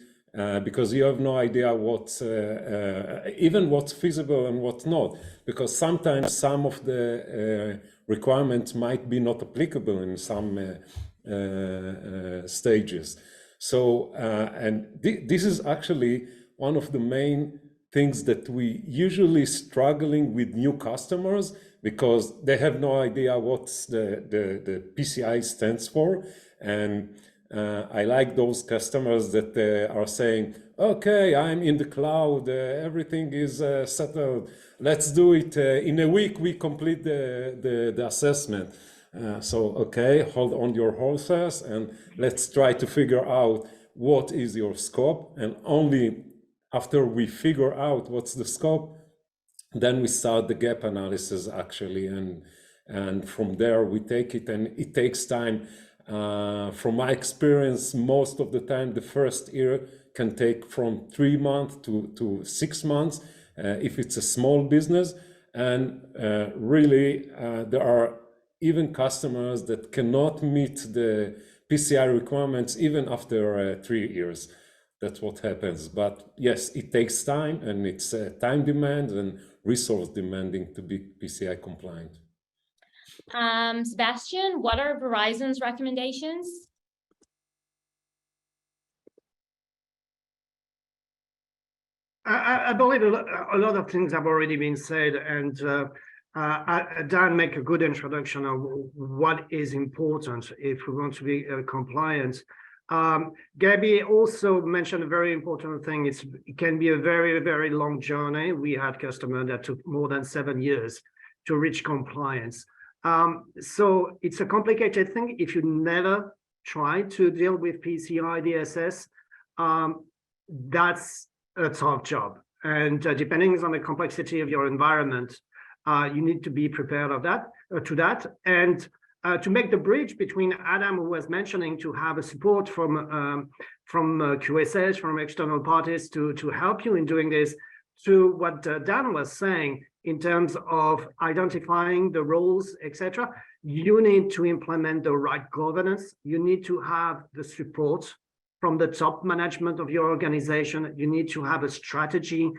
because you have no idea what's even what's feasible and what's not. Because sometimes some of the requirements might be not applicable in some stages. So, and this is actually one of the main things that we usually struggling with new customers, because they have no idea what's the PCI stands for. And I like those customers that are saying, okay, I'm in the cloud, everything is settled. Let's do it. In a week, we complete the assessment. So, okay, hold on your horses and let's try to figure out what is your scope. And only after we figure out what's the scope, then we start the gap analysis actually. And from there we take it, and it takes time. From my experience, most of the time, the first year can take from 3 months to 6 months if it's a small business. And really, there are even customers that cannot meet the PCI requirements even after 3 years. That's what happens. But yes, it takes time, and it's time demand and resource demanding to be PCI compliant. Sebastien, what are Verizon's recommendations? I believe a lot of things have already been said, and Dan make a good introduction of what is important if we want to be compliant. Gabby also mentioned a very important thing. It can be a very, very long journey. We had customers that took more than 7 years to reach compliance. So it's a complicated thing. If you never try to deal with PCI-DSS, that's a tough job. And depending on the complexity of your environment, you need to be prepared of that, and to make the bridge between Adam, who was mentioning, to have a support from QSS, from external parties to help you in doing this, to what Dan was saying in terms of identifying the roles, etc. You need to implement the right governance. You need to have the support from the top management of your organization. You need to have a strategy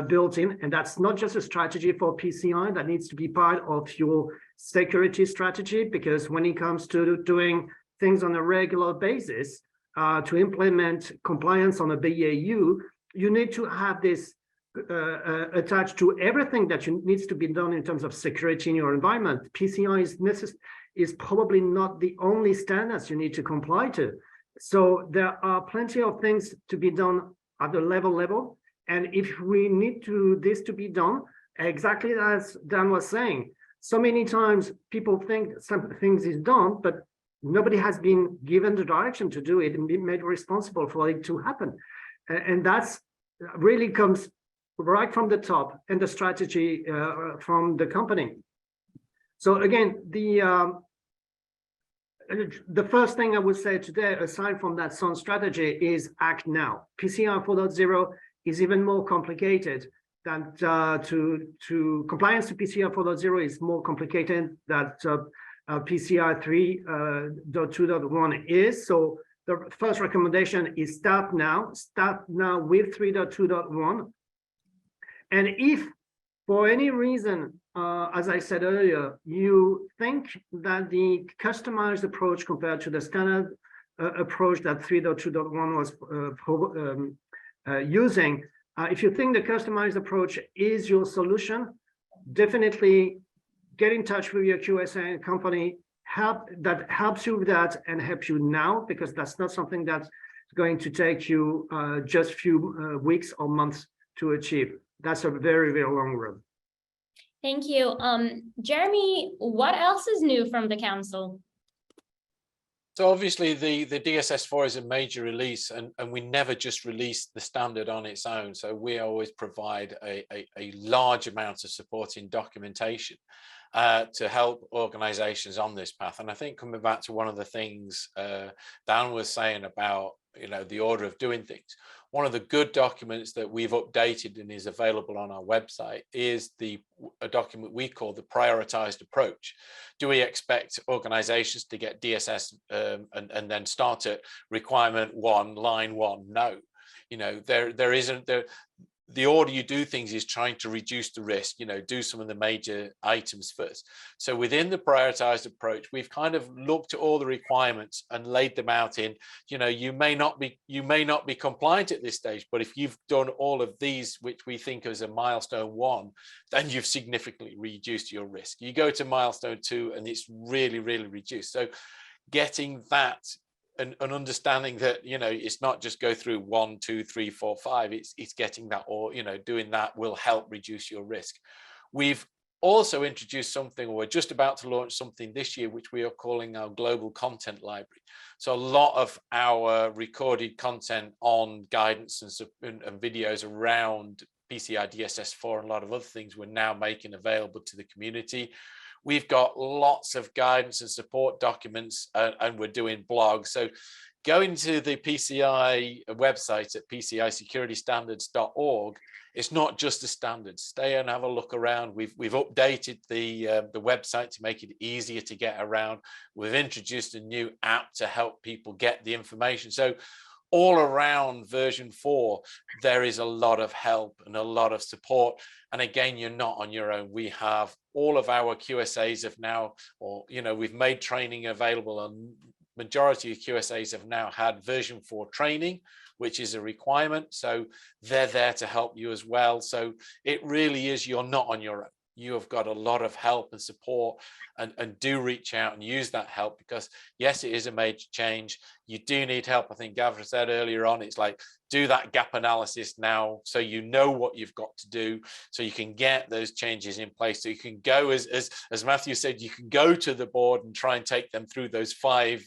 built in, and that's not just a strategy for PCI, that needs to be part of your security strategy, because when it comes to doing things on a regular basis, to implement compliance on a BAU, you need to have this attached to everything that needs to be done in terms of security in your environment. PCI is probably not the only standards you need to comply to. So there are plenty of things to be done at the level. And if we need this to be done, exactly as Dan was saying, so many times people think some things is done, but nobody has been given the direction to do it and be made responsible for it to happen. And that's really comes right from the top and the strategy from the company. So again, the first thing I would say today, aside from that sound strategy, is act now. PCI 4.0 is even more complicated than compliance to PCI 4.0 is more complicated than PCI 3.2.1 is. So the first recommendation is start now with 3.2.1. And if for any reason, as I said earlier, you think that the customized approach compared to the standard approach that 3.2.1 was using, if you think the customized approach is your solution, definitely get in touch with your QSA company that helps you with that and help you now, because that's not something that's going to take you just few weeks or months to achieve. That's a very, very long road. Thank you. Jeremy, what else is new from the council? So obviously the DSS4 is a major release, and we never just release the standard on its own. So we always provide a large amount of supporting documentation to help organizations on this path. And I think coming back to one of the things Dan was saying about, the order of doing things, one of the good documents that we've updated and is available on our website is a document we call the prioritized approach. Do we expect organizations to get DSS and then start at requirement 1, line 1? No, there isn't. The order you do things is trying to reduce the risk, do some of the major items first. So within the prioritized approach, we've kind of looked at all the requirements and laid them out in, you may not be compliant at this stage, but if you've done all of these, which we think is a milestone 1, then you've significantly reduced your risk. You go to milestone 2 and it's really, really reduced. So getting that and understanding that, it's not just go through 1, 2, 3, 4, 5, it's getting that, or, doing that will help reduce your risk. We've also introduced something, or we're just about to launch something this year, which we are calling our global content library. So a lot of our recorded content on guidance and videos around PCI-DSS 4 and a lot of other things we're now making available to the community. We've got lots of guidance and support documents, and we're doing blogs. So going to the PCI website at PCISecurityStandards.org, it's not just the standards. Stay and have a look around. We've updated the website to make it easier to get around. We've introduced a new app to help people get the information. So all around version 4, there is a lot of help and a lot of support. And again, you're not on your own. We have all of our QSAs have now, or, we've made training available, and majority of QSAs have now had version 4 training, which is a requirement. So they're there to help you as well. So it really is, you're not on your own. You have got a lot of help and support, and do reach out and use that help, because yes, it is a major change. You do need help. I think Gavriel said earlier on, it's like, do that gap analysis now, so you know what you've got to do, so you can get those changes in place. So you can go, as Mathieu said, you can go to the board and try and take them through those five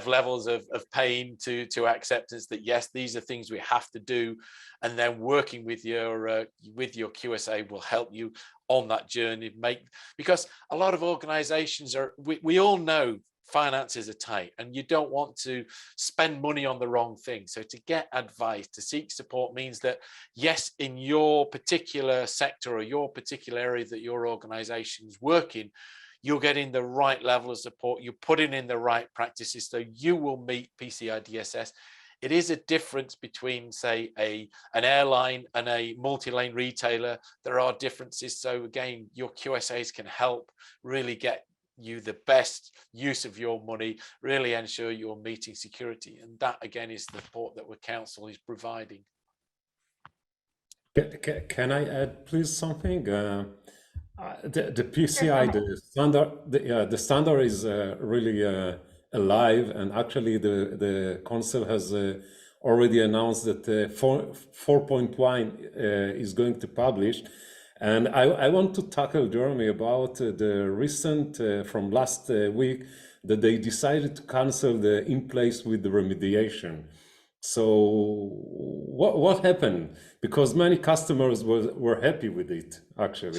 levels of pain to acceptance that yes, these are things we have to do, and then working with your QSA will help you on that journey. Because a lot of organizations we all know finances are tight, and you don't want to spend money on the wrong thing. So to get advice, to seek support, means that yes, in your particular sector or your particular area that your organization is working, you're getting the right level of support, you're putting in the right practices, so you will meet PCI-DSS. It is a difference between, say, an airline and a multi-lane retailer. There are differences. So again, your QSAs can help really get you the best use of your money, really ensure you're meeting security. And that, again, is the support that the council is providing. Can I add, please, something? The PCI, the standard is really alive, and actually the council has already announced that 4.1 is going to publish. And I want to tackle, Jeremy, about the recent, from last week, that they decided to cancel the in place with the remediation. So what happened? Because many customers were happy with it, actually.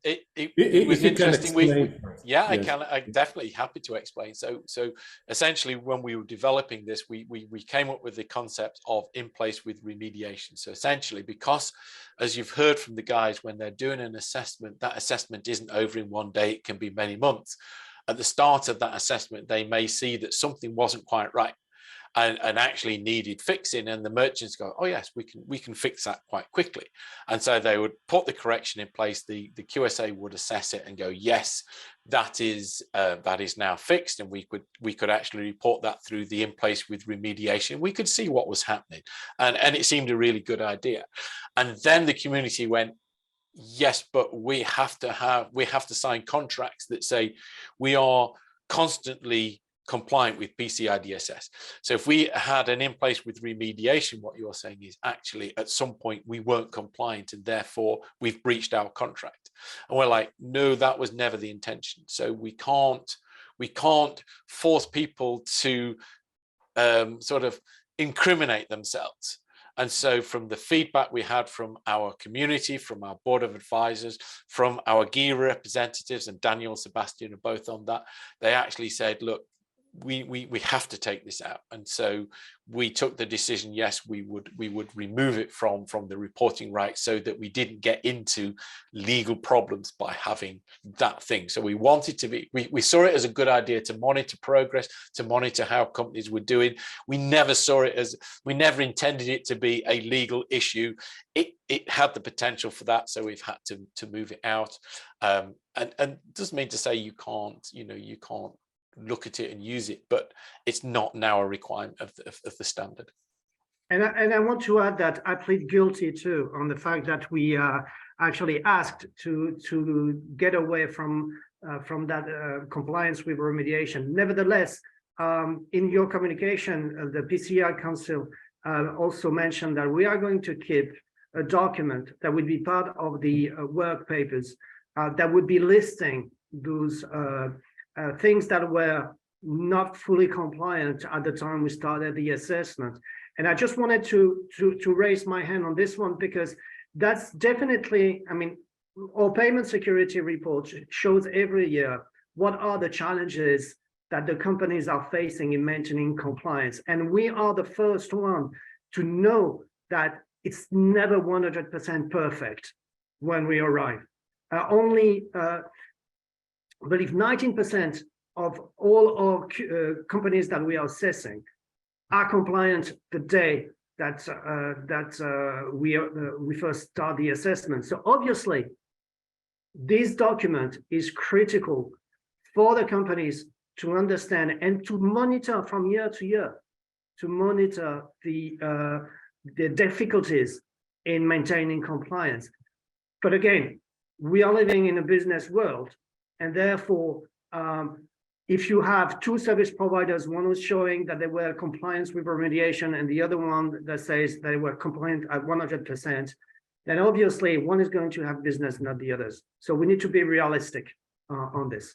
It was interesting. Yes. I'm definitely happy to explain. So essentially, when we were developing this, we came up with the concept of in place with remediation. So essentially, because as you've heard from the guys, when they're doing an assessment, that assessment isn't over in one day, it can be many months. At the start of that assessment, they may see that something wasn't quite right and actually needed fixing, and the merchants go, oh yes, we can fix that quite quickly. And so they would put the correction in place, the QSA would assess it and go, yes, that is now fixed, and we could actually report that through the in place with remediation. We could see what was happening, and it seemed a really good idea. And then the community went, yes, but we have to sign contracts that say we are constantly compliant with PCI-DSS. So if we had an in place with remediation, what you're saying is actually at some point we weren't compliant and therefore we've breached our contract. And we're like, no, that was never the intention. So we can't force people to sort of incriminate themselves. And so from the feedback we had from our community, from our board of advisors, from our GE representatives, and Daniel and Sebastien are both on that, they actually said, look, we have to take this out. And so we took the decision, yes, we would remove it from the reporting rights so that we didn't get into legal problems by having that thing. So we wanted to be, we saw it as a good idea to monitor progress, to monitor how companies were doing. We never saw it as, we never intended it to be a legal issue. It had the potential for that, so we've had to move it out. And doesn't mean to say you can't look at it and use it, but it's not now a requirement of the standard. And I want to add that I plead guilty too on the fact that we actually asked to get away from that compliance with remediation. Nevertheless, in your communication, the PCI Council also mentioned that we are going to keep a document that would be part of the work papers that would be listing those things that were not fully compliant at the time we started the assessment. And I just wanted to raise my hand on this one, because that's definitely, I mean, our payment security report shows every year what are the challenges that the companies are facing in maintaining compliance. And we are the first one to know that it's never 100% perfect when we arrive. I believe 19% of all our companies that we are assessing are compliant the day that we first start the assessment. So obviously, this document is critical for the companies to understand and to monitor from year to year, to monitor the difficulties in maintaining compliance. But again, we are living in a business world, and therefore, if you have two service providers, one was showing that they were compliant with remediation and the other one that says they were compliant at 100%, then obviously one is going to have business, not the others. So we need to be realistic on this.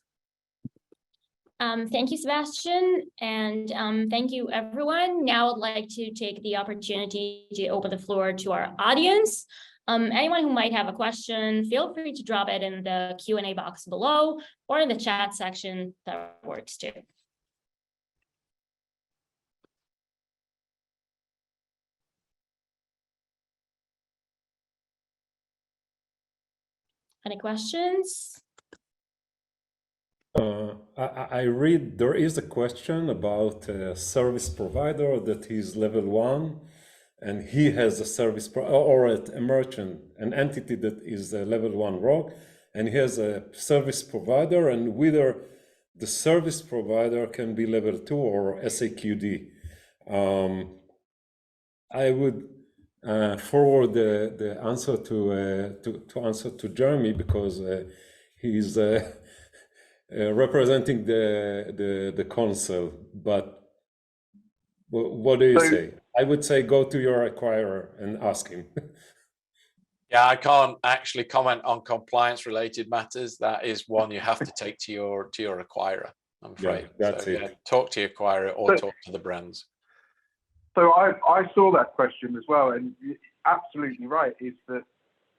Thank you, Sebastien, and thank you, everyone. Now I'd like to take the opportunity to open the floor to our audience. Anyone who might have a question, feel free to drop it in the Q&A box below or in the chat section. That works too. Any questions? I read there is a question about a service provider that is level 1, and he has a service or a merchant, an entity that is a level 1 rogue, and he has a service provider, and whether the service provider can be level 2 or SAQD. I would forward the answer to Jeremy, because he's representing the council, but what do you say? I would say go to your acquirer and ask him. Yeah, I can't actually comment on compliance-related matters. That is one you have to take to your acquirer, I'm afraid. Yeah, that's so, it. Yeah, talk to your acquirer or talk to the brands. So I saw that question as well, and you're absolutely right. Is that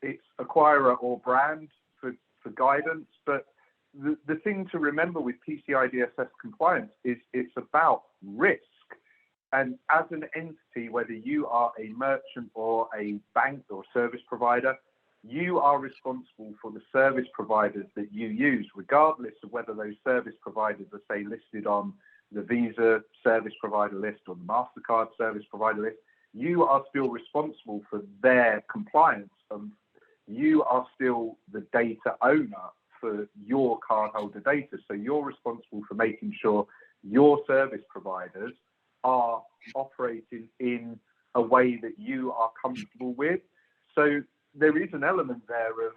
it's acquirer or brand for guidance, but the thing to remember with PCI-DSS compliance is it's about risk. And as an entity, whether you are a merchant or a bank or service provider, you are responsible for the service providers that you use, regardless of whether those service providers are, say, listed on the Visa service provider list or the MasterCard service provider list. You are still responsible for their compliance, and you are still the data owner for your cardholder data. So you're responsible for making sure your service providers are operating in a way that you are comfortable with. So there is an element there of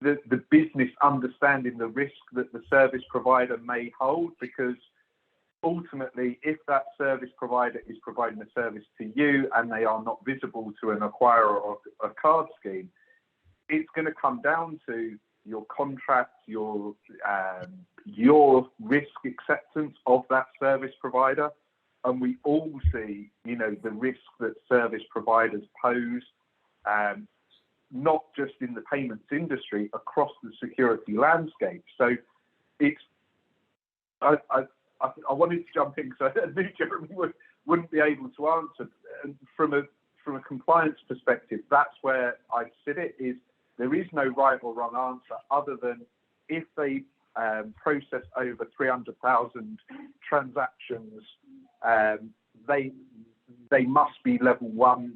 the business understanding the risk that the service provider may hold, because ultimately, if that service provider is providing a service to you and they are not visible to an acquirer or a card scheme, it's going to come down to your contract, your risk acceptance of that service provider. And we all see, the risk that service providers pose, not just in the payments industry, across the security landscape. So I wanted to jump in because I knew Jeremy wouldn't be able to answer. And from a compliance perspective, that's where I sit it, is there is no right or wrong answer, other than if they process over 300,000 transactions, they must be level 1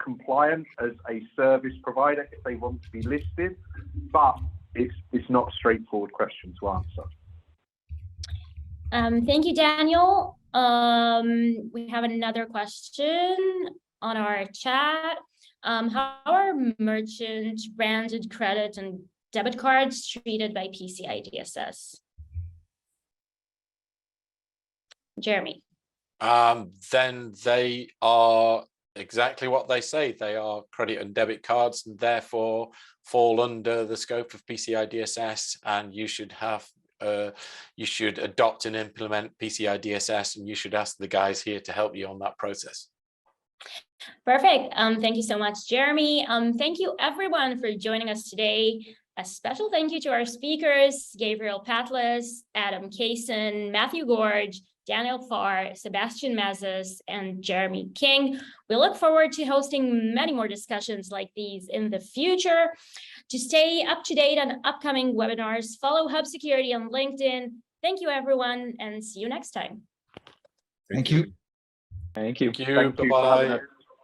compliant as a service provider if they want to be listed, but it's not a straightforward question to answer. Thank you, Daniel. We have another question on our chat. How are merchant branded credit and debit cards treated by PCI-DSS? Jeremy. Then they are exactly what they say. They are credit and debit cards, and therefore fall under the scope of PCI-DSS, and you should have you should adopt and implement PCI-DSS, and you should ask the guys here to help you on that process. Perfect. Thank you so much, Jeremy. Thank you everyone for joining us today. A special thank you to our speakers, Gavriel Patlis, Adam Cason, Mathieu Gorge, Daniel Farr, Sebastien Mazas, and Jeremy King. We look forward to hosting many more discussions like these in the future. To stay up to date on upcoming webinars, follow Hub Security on LinkedIn. Thank you, everyone, and see you next time. Thank you. Thank you. Thank you. Bye-bye.